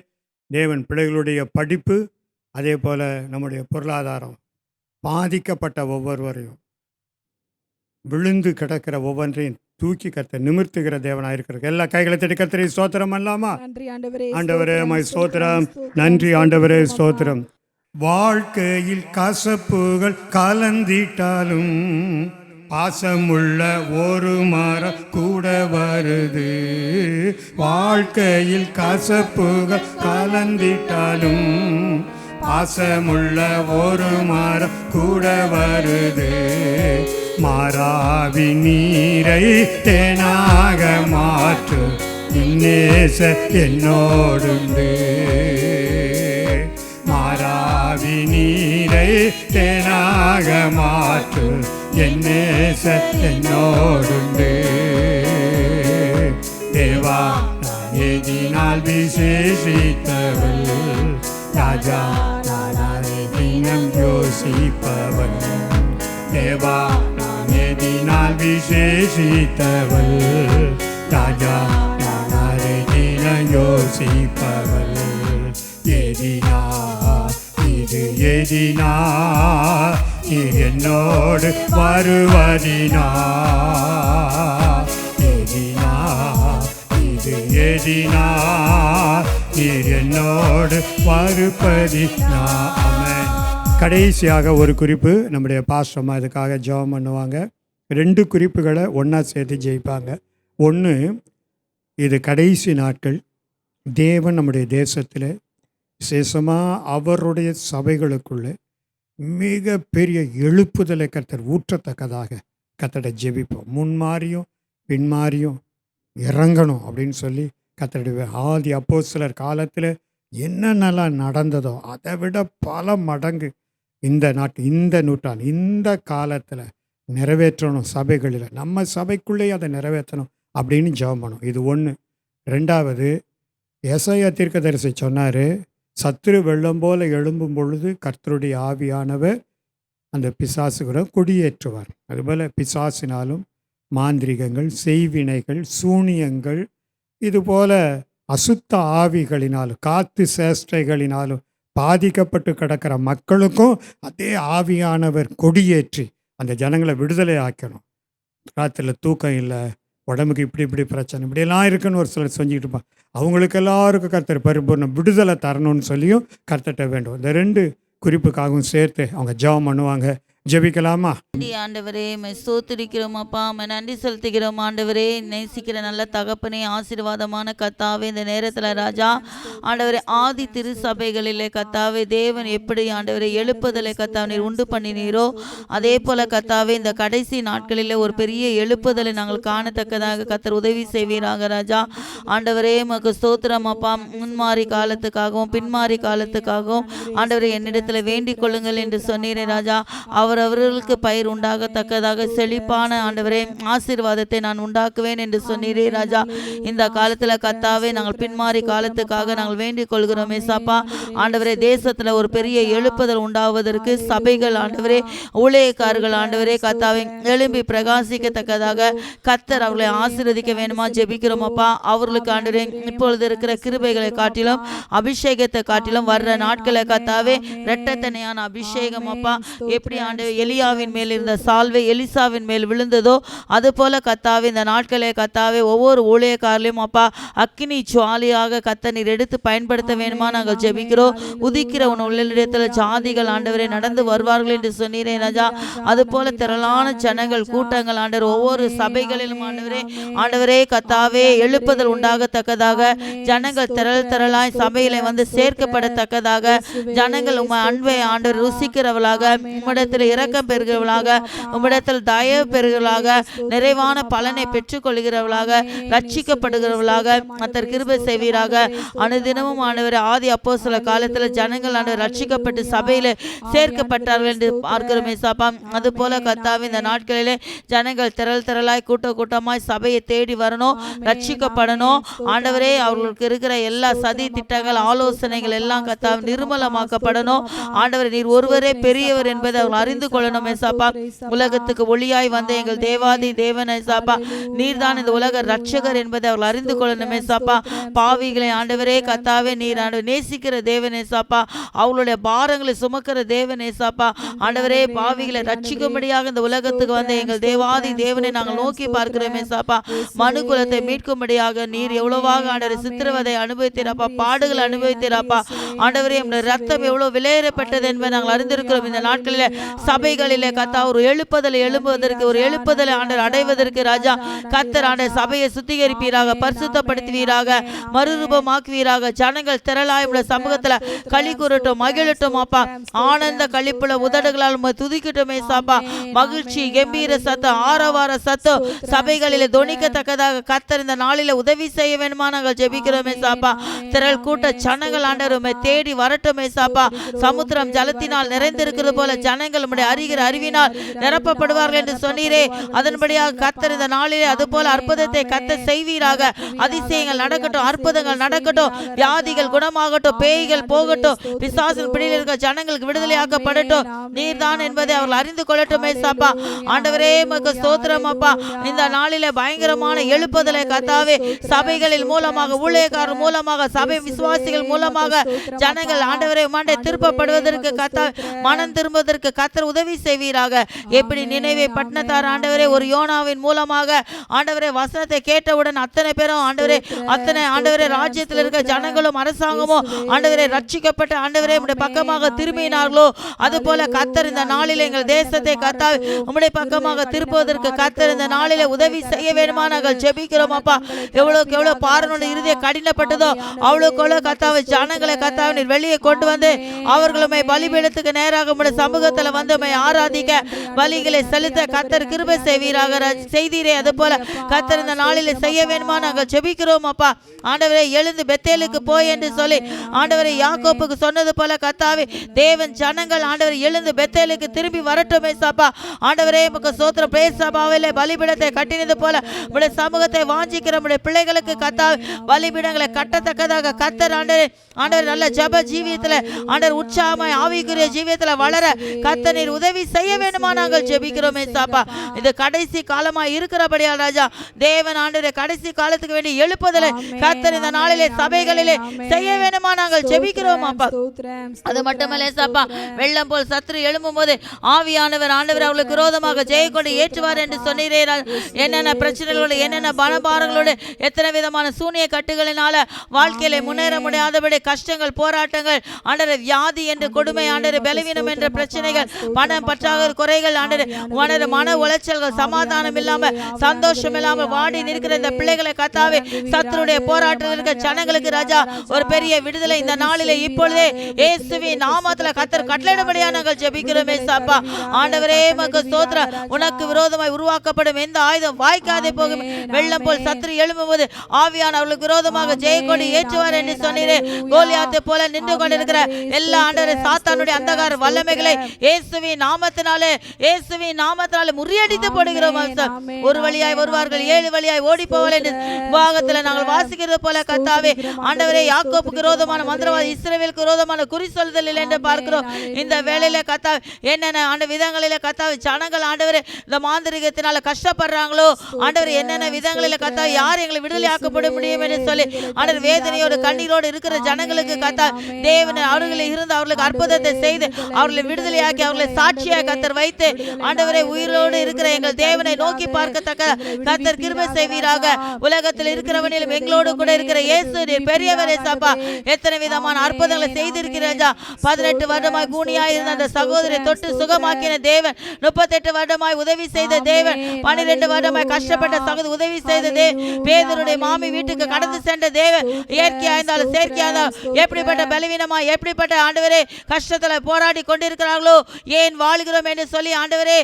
தேவன் பிள்ளைகளுடைய படிப்பு, அதே போல நம்முடைய பொருளாதாரம் பாதிக்கப்பட்ட ஒவ்வொருவரையும் விழுந்து கிடக்கிற ஒவ்வொன்றையும் தூக்கி கர்த்தர் நிமிர்த்துகிற தேவனாக இருக்கிறது. எல்லா கைகளை தட்டி கர்த்தரை ஸ்தோத்திரம் அல்லாமா. நன்றி ஆண்டவரே. ஆண்டவரே மை ஸ்தோத்திரம். நன்றி ஆண்டவரே ஸ்தோத்திரம். வாழ்க்கையில் கசப்புகள் கலந்திட்டாலும் பாசமுள்ள ஒரு மரம் கூட வருது. வாழ்க்கையில் கசப்புகள் கலந்திட்டாலும் பாசமுள்ள ஒரு மரம் கூட வருது. மாறாவி நீரை தேனாக மாற்று நேச என்னோடுண்டு. மாறாவி நீரை தேனாக மாற்று நேச என்னோடுண்டு. தேவா நான் எதினால் விசேஷித்தவள் ராஜா நானே தினம் யோசிப்பவன். தேவா நான் எதினால் விசேஷித்தவள் ராஜா நானே தினம் யோசிப்பவள். எதினா இது எதினா நீர் என்னோடு வருவதினா. எதினா இது எதினா நீர் என்னோடு வருவதினா. ஆமென். கடைசியாக ஒரு குறிப்பு, நம்முடைய பாஸ்டர்மா இதுக்காக ஜெபம் பண்ணுவாங்க. 2 குறிப்புகளை ஒன்றா சேர்த்து ஜெயிப்பாங்க. ஒன்று, இது கடைசி நாட்கள். தேவன் நம்முடைய தேசத்தில் விசேஷமாக அவருடைய சபைகளுக்குள்ளே மிக பெரிய எழுப்புதலை கர்த்தர் ஊற்றத்தக்கதாக கர்த்தரை ஜெபிப்போம். முன்மாறியும் பின்மாறியும் இறங்கணும் அப்படின்னு சொல்லி கர்த்தருடைய ஆதி அப்போஸ்தலர் காலத்தில் என்னென்னலாம் நடந்ததோ அதை விட பல மடங்கு இந்த நூற்றாண்டு இந்த காலத்தில் நிறைவேற்றணும். சபைகளில் நம்ம சபைக்குள்ளேயே அதை நிறைவேற்றணும் அப்படின்னு ஜெபம் பண்ணணும். இது ஒன்று. 2வது, எசாயா தீர்க்கதரிசி சொன்னார், சத்துரு வெள்ளம் போல எழும்பும் பொழுது கர்த்தருடைய ஆவியானவர் அந்த பிசாசுகளை கொடியேற்றுவார். அதுபோல் பிசாசினாலும் மாந்திரிகங்கள், செய்வினைகள், சூனியங்கள், இதுபோல் அசுத்த ஆவிகளினாலும் காத்து சேஷ்டைகளினாலும் பாதிக்கப்பட்டு கிடக்கிற மக்களுக்கும் அதே ஆவியானவர் கொடியேற்றி அந்த ஜனங்களை விடுதலை ஆக்கணும். ராத்திரியில் தூக்கம் இல்லை, உடம்புக்கு இப்படி பிரச்சனை இப்படியெல்லாம் இருக்குன்னு ஒரு சிலர் செஞ்சுக்கிட்டு இருப்பாங்க. அவங்களுக்கு எல்லாருக்கும் கர்த்தர் பரிபூர்ண விடுதலை தரணும்னு சொல்லியும் கர்த்தர்ட்ட வேண்டும். இந்த 2 குறிப்புக்காகவும் சேர்த்து அவங்க ஜெபம் பண்ணுவாங்க. ஜெபிக்கலாமா? ஆண்டவரே ஸ்தோத்திரிக்கிறோம் அப்பா, நன்றி செலுத்துகிறோம் ஆண்டவரே. நேசிக்கிற நல்ல தகப்பனே, ஆசீர்வாதமான கத்தாவே, இந்த நேரத்தில் ராஜா ஆண்டவரே ஆதி திருச்சபைகளிலே கத்தாவே தேவன் எப்படி ஆண்டவரை எழுப்புதலை கத்தாவை நீர் உண்டு பண்ணினீரோ அதே போல கத்தாவே இந்த கடைசி நாட்களிலே ஒரு பெரிய எழுப்புதலை நாங்கள் காணத்தக்கதாக கத்தர் உதவி செய்வீராக ராஜா. ஆண்டவரே உமக்கு ஸ்தோத்திரம் அப்பா. முன்மாறி காலத்துக்காகவும் பின்மாறி காலத்துக்காகவும் ஆண்டவரை என்னிடத்தில் வேண்டிக் கொள்ளுங்கள் என்று சொன்னீரே ராஜா. அவர்களுக்கு பயிர் உண்டாகத்தக்கதாக செழிப்பான ஆண்டவரே ஆசீர்வாதத்தை நான் உண்டாக்குவேன் என்று சொன்னீரே ராஜா. இந்த காலத்தில் கத்தாவே நாங்கள் பின்மாறி காலத்துக்காக நாங்கள் வேண்டிக் கொள்கிறோம் ஏசாப்பா. ஆண்டவரே தேசத்தில் ஒரு பெரிய எழுப்புதல் உண்டாவதற்கு சபைகள் ஆண்டவரே ஊழியக்காரர்கள் ஆண்டவரே கத்தாவை எழும்பி பிரகாசிக்கத்தக்கதாக கத்தர் அவர்களை ஆசீர்வதிக்க வேண்டுமா ஜெபிக்கிறோம் அப்பா. அவர்களுக்கு ஆண்டவரே இப்பொழுது இருக்கிற கிருபைகளை காட்டிலும் அபிஷேகத்தை காட்டிலும் வர்ற நாட்களை கத்தாவே இரட்டத்தனையான அபிஷேகம் அப்பா. எப்படி ஆண்டவர் எலியாவின் மேல் இருந்த சால்வை எலிசாவின் மேல் விழுந்ததோ அது போல கத்தாவே இந்த நாட்களே கத்தாவே ஒவ்வொரு ஊழியக்காரலையும் அப்பா அக்கினி ஜுவாலியாக கத்த நீர் எடுத்து பயன்படுத்த வேணுமா நாங்கள் ஜெபிக்கிறோம். உதிக்கிற உன் உள்ளிடத்தில் ஜாதிகள் ஆண்டவரை நடந்து வருவார்கள் என்று சொன்னீரே ராஜா. அது போல திரளான ஜனங்கள் கூட்டங்கள் ஆண்டவர் ஒவ்வொரு சபைகளிலும் ஆண்டவரே கத்தாவே எழுப்புதல் உண்டாகத்தக்கதாக ஜனங்கள் திரளாய் சபையில வந்து சேர்க்கப்படத்தக்கதாக ஜனங்கள் உம் அன்பை ஆண்டவர் ருசிக்கிறவளாக உம்மிடத்தில் இரக்கம் பெறுகிறவளாக உம்மிடத்தில் தயவு பெறுகிறவளாக நிறைவான பலனை பெற்றுக்கொள்கிறவளாக ரட்சிக்கப்படுகிறவளாக கர்த்தர் கிருபை செய்வீராக. அனுதினமும் ஆண்டவர் ஆதி அப்போஸ்தல காலத்தில் ஜனங்கள் ஆண்டவர் ரட்சிக்கப்பட்டு சபையில சேர்க்கப்பட்டார்கள் என்று பார்க்கிறோம் ஏசாப்பா. அது போல கர்த்தாவே இந்த நாட்களிலே ஜனங்கள் திரளாய் கூட்டமாய் சபையை தேடி வரணும், ரட்சிக்கப்படணும் ஆண்டவரே. அவர்களுக்கு இருக்கிற எல்லா சதி திட்டங்கள் ஆலோசனைகள் எல்லாம் கர்த்தாவே நிர்மலமாக்கப்படணும் ஆண்டவர். நீர் ஒருவரே பெரியவர் என்பதை அவர்கள் அறிந்து கொள்ளணும் ஏசாப்பா. உலகத்துக்கு ஒளியாய் வந்த எங்கள் தேவாதி தேவன் ஏசாப்பா, நீர்தான் இந்த உலக ரட்சகர் என்பதை அவர்கள் அறிந்து கொள்ளணும் ஏசாப்பா. பாவிகளை ஆண்டவரே கத்தாவே நீர் ஆண்டவர் நேசிக்கிற தேவன் ஏசாப்பா, அவளுடைய பாரங்களை சுமக்கிற தேவன் ஏசாப்பா. ஆண்டவரே பாவிகளை ரட்சிக்கும்படியாக இந்த உலகத்துக்கு வந்த எங்கள் தேவாதி தேவனை நாங்கள் நோக்கி பார்க்கிறோம் ஏசாப்பா. மனு குலத்தை மீட்கும்படியாக நீர் எவ்வளவாக ஆண்டவர் சித்திரவதை அனுபவித்தீராப்பா, பாடுகள் அனுபவித்தீராப்பா. ஆண்டவரே ரத்தம் எவ்வளவு விலையேறப்பட்டது என்பதை நாங்கள் அறிந்திருக்கிறோம். இந்த நாட்களிலே சபைகளிலே கத்தா ஒரு எழுப்புதலை எழுப்புவதற்கு ஒரு எழுப்புதலை ஆண்டவர் அடைவதற்கு ராஜா கர்த்தர் ஆண்டவர் சபையை சுத்திகரிப்பீராக, பரிசுத்தப்படுத்துவீராக, மறுரூபமாக்குவீராக. ஜனங்கள் திரளாய் உள்ள சமூகத்துல களி கூறட்டும், மகிழட்டும் அப்பா. ஆனந்த களிப்புல உதடுகளால் துதிக்கட்டும் ஏசாப்பா. மகிழ்ச்சி கம்பீர சத்தம் ஆரவார சத்தம் சபைகளிலே தொனிக்கத்தக்கதாக கர்த்தர் இந்த நாளில உதவி செய்ய வேண்டுமா நாங்கள் ஜெபிக்கிறோம் ஏசாப்பா. திரள் கூட்ட ஜனங்கள் ஆண்டவர் உம்மை தேடி வரட்டும் ஏசாப்பா. சமுத்திரம் ஜலத்தினால் நிறைந்திருக்கிறது போல ஜனங்கள் உம்முடைய அறிகிற அறிவினால் நிரப்பப்படுவார்கள் என்று சொன்னீரே. அதன்படியாக கர்த்தர் இந்த நாளிலே அது போல அற்புதத்தை கர்த்தர் செய்வீராக. அதிசயங்கள் நடக்கட்டும், அற்புதங்கள் நடக்கட்டும், வியாதிகள் குணமாகட்டும், பேய்கள் போகட்டும், பிசாசின் பிடியில் இருக்க ஜனங்களுக்கு விடுதலையாக்கப்படட்டும். நீர்தான் என்பதை அவர்கள் அறிந்து கொள்ளட்டும் ஏசாப்பா. ஆண்டவரே உமக்கு ஸ்தோத்திரம் அப்பா. இந்த நாளிலே பயங்கரமான எழுப்புதலை கர்த்தாவே சபைகளில் மூலமாக ஊழியக்காரர் மூலமாக சபை விசுவாசிகள் மூலமாக ஜனங்கள் ஆண்டவரே உம்மாண்டை திருப்பப்படுவதற்கு கர்த்தர் மனம் திரும்புவதற்கு கர்த்தர் உதவி செய்வீராக. எப்படி நினைவே பட்டணத்தார் ஆண்டவரே ஒரு யோனாவின் மூலமாக ஆண்டவரே வசனத்தை கேட்டவுடன் அத்தனை பேரும் ஆண்டவரே ராஜ்யத்தில் இருக்க ஜனங்களும் அரசாங்கமும் ஆண்டவரே ரட்சிக்கப்பட்ட ஆண்டவரே உம்முடைய பக்கமாக திரும்பினார்களோ அது போல கர்த்தர் இந்த நாளில் எங்கள் தேசத்தை கர்த்தாவே உம்முடைய பக்கமாக திருப்புவதற்கு கர்த்தர் இந்த நாளிலே உதவி செய்ய வேண்டுமா நாங்கள் ஜெபிக்கிறோம் அப்பா. எவ்வளவுக்கு எவ்வளவு பார்வனுடைய இருதயம் கடினப்பட்டதோ அவ்வளவுக்கு எவ்வளவு கர்த்தாவே ஜனங்களை கர்த்தாவே நீர் வெளியே கொண்டு வந்து அவர்களுமே பலிபீடத்துக்கு நேராக உம்முடைய சமூகத்தில் வந்து உம்மை ஆராதிக்க பலிகளை செலுத்த கர்த்தர் கிருபை செய்வீராக செய்தீரே. அது போல கர்த்தர் இந்த நாளிலே செய்ய வேண்டுமா நாங்கள் ஜெபிக்கிறோம் அப்பா. ஆண்டவரே எழுந்து பெத்தேலுக்கு போய் என்று சொல்லி ஆண்டவரை யாக்கோப்புக்கு சொன்னது போல கர்த்தாவே தேவன் ஜனங்கள் ஆண்டவரை எழுந்து பெத்தேலுக்கு திரும்பி வரட்டும் ஏசாப்பா. ஆண்டவரே உமக்கு ஸ்தோத்திரம். பிரேஸ் சபாவிலே பலிபீடத்தை கட்டினது போல உம்முடைய சமூகத்தை வாஞ்சிக்கிற உம்முடைய பிள்ளைகளுக்கு கர்த்தாவே பலிபீடங்களை கட்டத்தக்கதாக கர்த்தர் ஆண்டவர் நல்ல ஜப ஜீவியத்தில் ஆண்டவர் உற்சாகமாய் ஆவிக்குரிய ஜீவியத்தில் வளர கர்த்தர் நீர் உதவி செய்ய வேண்டுமா நாங்கள் ஜெபிக்கிறோம் ஏசப்பா. இது கடைசி காலமா இருக்கிறபடியா ராஜா தேவன் ஆண்டவரே கடைசி காலத்துக்கு வேண்டி எழுப்புதலை கர்த்தர் இந்த நாளிலே சபைகளிலே செய்ய வேண்டுமா நாங்கள் ஜெபிக்கிறோம் அப்பா. அது மட்டுமல்ல ஏசப்பா, வெள்ளம் போல் சத்துரு எழும்பும் போது ஆவியானவர் ஆண்டவர் அவர்களுக்கு விரோதமாக ஜெய கொண்டு ஏற்றுவார் என்று சொன்னீரே. என்னென்ன பிரச்சனைகளோடு என்னென்ன பணபாரங்களோடு எத்தனை விதமான சூனிய கட்டுகளினால வாழ்க்கையில முன்னேற முடியாதபடி கஷ்டங்கள் போராட்டங்கள் ஆண்டவர் வியாதி என்று கொடுமை ஆண்டவர் பலவீனம் என்ற பிரச்சனைகள் பணம் பற்றாக்குறை குறைகள் ஆண்டவர் மன உளைச்சல்கள் சமாதானம் இல்லாம சந்தோஷம் இல்லாம வாடி நிற்கிற இந்த பிள்ளைகளை கத்தாவே சத்துருடைய போராட்டத்தில் இருக்க ஜனங்களுக்கு ராஜா ஒரு பெரிய விடுதலை இந்த நாளிலே இப்பொழுதே இயேசுவின் நாமத்துல கர்த்தர் கட்டளையிடும்படியா நாங்கள் ஜெபிக்கிறோம் ஏசப்பா. ஆண்டவரே உமக்கு ஸ்தோத்திரம். உனக்கு விரோதமாய் உருவாக்கப்படும் எந்த ஆயுதம் வாய்க்காதே போகும். வெள்ளம் போல் சத்துரு எழும்பும்போது ஆவியான அவர்களுக்கு விரோதமாக ஜெயக்கொடி ஏற்றுவார் என்று சொன்னீரே. கோலியாத்தை போல நின்று கொண்டிருக்கிற எல்லா ஆண்டவரே சாத்தானுடைய அந்தகார வல்லமைகளை இயேசுவின் நாமத்தினாலே முறியடித்து போடுகிறோம். ஒரு வழியாய் வருவார்கள் ஏழு வழியாய் ஓடி போவார்கள் என்று பாகத்தில் நாங்கள் வாசிக்கிறது போல கர்த்தாவே ஆண்டவரே யாக்கோபுக்கு விரோதமான மந்திரவாதி இஸ்ரவேலுக்கு விரோதமான குறி சொல்லுதல் இல்லை என்று பார்க்கிறோம். இந்த வேளையில கர்த்தாவே என்னென்ன ஆண்டு விதங்களில கர்த்தாவே ஜனங்கள் ஆண்டவரே இந்த மாந்திரிகத்தினால கஷ்டப்படுறாங்களோ ஆண்டவரே என்னென்ன விதங்களில கர்த்தாவே யார் எங்களை விடுதலை ஆக்கப்பட முடியும் என்று சொல்லி ஆண்டவர் வேதனையோடு கண்ணீரோடு இருக்கிற ஜனங்களுக்கு கர்த்தாவே தேவன் அவர்களை இருந்து அவர்களுக்கு அற்புதத்தை செய்து அவர்களை விடுதலையாக்கி அவர்களை சாட்சியாக கர்த்தர் வைத்து ஆண்டவரை உயிரோடு இருக்கிற எங்கள் தேவனை நோக்கி பார்க்கத்தக்க கர்த்தர் கிருபை செய்வீராக. உலகத்தில் இருக்கிறவனிலும் எங்களோடு கூட இருக்கிற இயேசு நீர் பெரியவர் ஏசப்பா. எத்தனை விதமான அற்புதங்களை செய்திருக்கிறீர்கள். 18 வருடமாய் கூனியாய் இருந்த அந்த சகோதரி தொட்டு சுகமாக்கின தேவன், 38 வருடமாய் உதவி செய்த தேவன், 12 வருடமாய் கஷ்டப்பட்ட சகோதரி உதவி செய்த பேதுருடைய மாமி வீட்டுக்கு கடந்து சென்ற தேவன், இயற்கையா இருந்தாலும் செயற்கையா இருந்தாலும் எப்படிப்பட்ட பலவீனமாய் எப்படிப்பட்ட ஆண்டவரே கஷ்டத்துல போராடி கொண்டிருக்கிறார்களோ ஏன் வாழ்கிறோம் என்று சொல்லி ஆண்டவரே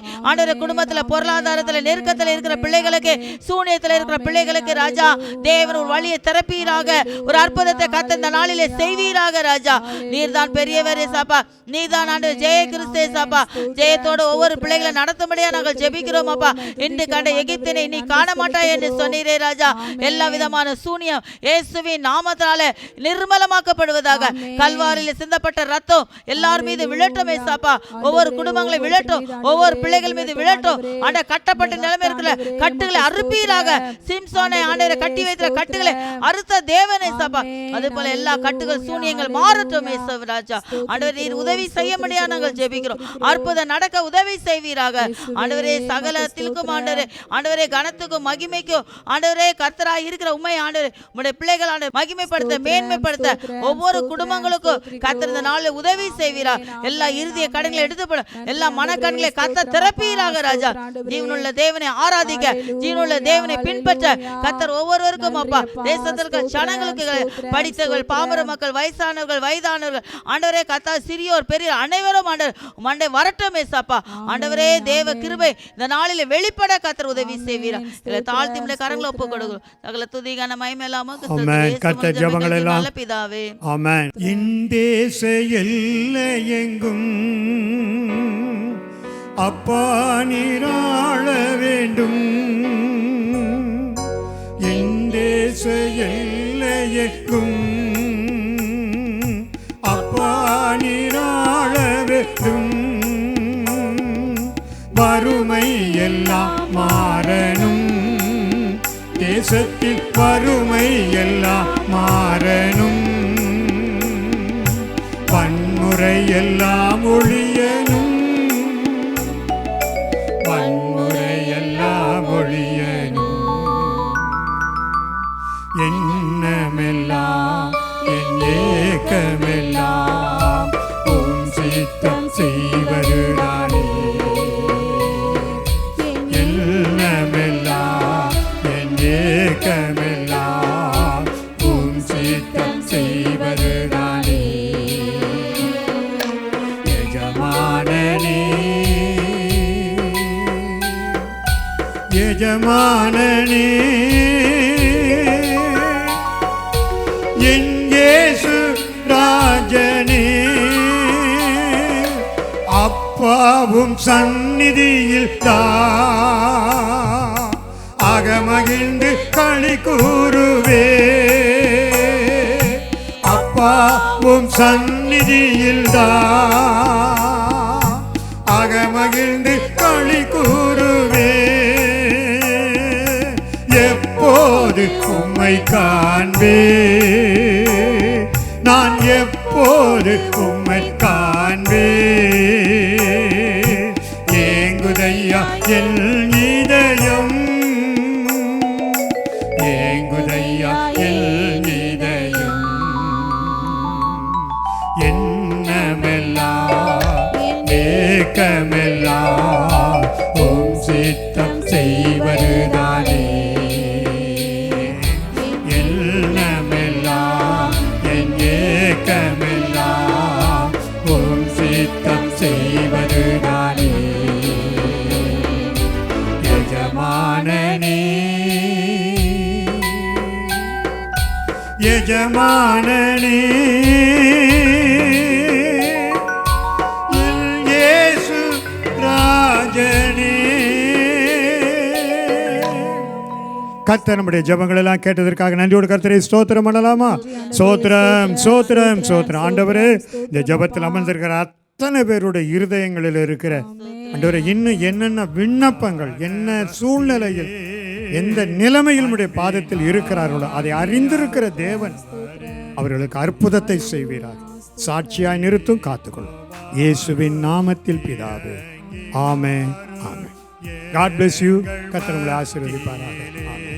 குடும்பத்துல பொருளாதாரத்துல நெருக்கத்துல இருக்கிற பிள்ளைகளுக்கு சூனியத்துல இருக்கிற பிள்ளைகளுக்கு ராஜா தேவன் ஒரு வழியை திறப்பீராக. ஒரு அற்புதத்தை கர்த்தர் இந்த நாளிலே செய்வீராக ராஜா. நீர்தான் பெரியவர் ஏசப்பா. நீதான் ஆண்டவர் ஜெய கிறிஸ்து ஏசப்பா. ஜெயத்தோடு ஒவ்வொரு பிள்ளைகளை நடத்தும்படியா நாங்கள் ஜெபிக்கிறோம் அப்பா. இன்று கண்ட எகிப்தினை நீ காண மாட்டாய் என்று சொன்னீரே ராஜா. எல்லா விதமான சூனியம் இயேசுவின் நாமத்தால நிர்மலமாக்கப்படுவதாக. கல்வாரியில் சிந்தப்பட்ட ரத்தம் எல்லார் மீது விழட்டும் ஏசப்பா. ஒவ்வொரு குடும்பங்களை விழட்டும், ஒவ்வொரு பிள்ளைகள் மீது விழட்டும். ஆண்ட கட்டப்பட்ட நிலைமை இருக்கிற கட்டுகளை அறுப்பீராக. சிம்சோனை ஆண்டவரை கட்டி வைத்த கட்டுகளை அறுத்த தேவன் ஏசப்பா. அதே போல எல்லா கட்டுகள் சூனியங்கள் மாறட்டும் ஏசப்பா ராஜா. ஆண்டவர் நீர் உதவி செய்ய முடியா நாங்கள் ஜெபிக்கிறோம். அற்புதம் நடக்க உதவி செய்வீராக. ஆண்டவரே சகலத்திற்கும் ஆண்டவரே கனத்துக்கும் மகிமைக்கும் ஆண்டவரே கர்த்தராய் இருக்கிற உண்மை ஆண்டவரே உம்முடைய பிள்ளைகள் ஆண்டவர் மகிமைப்படுத்த மேன்மைப்படுத்த ஒவ்வொரு குடும்பங்களுக்கும் கர்த்தர் இந்த நாளில் உதவி செய்வீரா. எல்லா இறுதிய கடன்களை எடுத்து போட எல்லா மனக்கண்களை கர்த்தர் திறப்பீராக ராஜா. ஜீவனுள்ள தேவனை ஆராதிக்க ஜீவனுள்ள தேவனை பின்பற்ற கர்த்தர் ஒவ்வொருவருக்கும் அப்பா தேசத்திற்கு ஜனங்களுக்கு படித்தவர்கள் பாமர மக்கள் வயசானவர்கள் வயதானவர்கள் ஆண்டவரே கர்த்தர் சிறியோர் பெரியோர் அனைவரும் ஆண்டவர் வரட்டும் ஏசப்பா. ஆண்டவரே தேவ கிருபை இந்த நாளில் வெளிப்பட கர்த்தர் உதவி செய்வீரா. இல்ல தாழ்த்தி உடைய கரங்களை ஒப்பு கொடுக்கிறோம். சகல துதிகான மகிமையெல்லாம் கர்த்தர் ஜெபங்கள் எல்லாம் நல்ல பிதாவே ஆமென். இந்தேச எல்லையெங்கும் அப்பா நீராள வேண்டும். இந்தேச எல்லையெங்கும் அப்பா நீராள வேண்டும். வறுமை எல்லாம் மாறணும், தேசத்தில் வறுமை எல்லாம் மாறணும். வன்முறை எல்லாம் ஒழியணும், வன்முறை எல்லாம் ஒழியணும். எண்ணமெல்லாம் என் ஏக்கமெல்லாம் உம் சித்தம் செய்வதுதானே. எண்ணமெல்லாம் என் ஏக்கமெல்லாம் உம் சித்தம் செய்வதுதானே. எஜமானனே எஜமானனே என் இயேசு ராஜனே. அப்பாவும் சந்நிதியில் அகமகிழ்ந்து களி கூறுவே. அப்பாவும் சந்நிதியில் மகிழ்ந்து களி கூறுவே. எப்போது உம்மை காண்பே, நான் எப்போது உம்மை காண்பே. ஏங்குதையா என் இதயம், ஏங்குதையா என் இதயம். என்னமெல்லாம் ஏக்கமெல்லாம் உம் சித்தம் செய்வதுதானே. எண்ணமெல்லாம் என் ஏக்கமெல்லாம் உம் சித்தம் செய்வதுதானே. எஜமானனே, எஜமானனே, இயேசு ராஜனே. கர்த்தர் நம்முடைய ஜெபங்கள் எல்லாம் கேட்டதற்காக நன்றியோடு கர்த்தரை ஸ்தோத்திரம் பண்ணலாமா? சோத்திரம் சோத்திரம் சோத்திரம். ஆண்டவரே, இந்த ஜெபத்தில் அமர்ந்திருக்கிற அத்தனை பேருடைய இருதயங்களில் இருக்கிற ஆண்டவரே, இன்னும் என்னென்ன விண்ணப்பங்கள், என்ன சூழ்நிலையில், எந்த நிலைமையில் நம்முடைய பாதத்தில் இருக்கிறார்களோ அதை அறிந்திருக்கிற தேவன் அவர்களுக்கு அற்புதத்தை செய்வீரார். சாட்சியாய் நிறுத்தும், காத்துக்கொள்ளும். இயேசுவின் நாமத்தில் பிதாவே, ஆமென் ஆமென். God bless you. கர்த்தர் உங்களை ஆசீர்வதிப்பாராக. ஆமென்.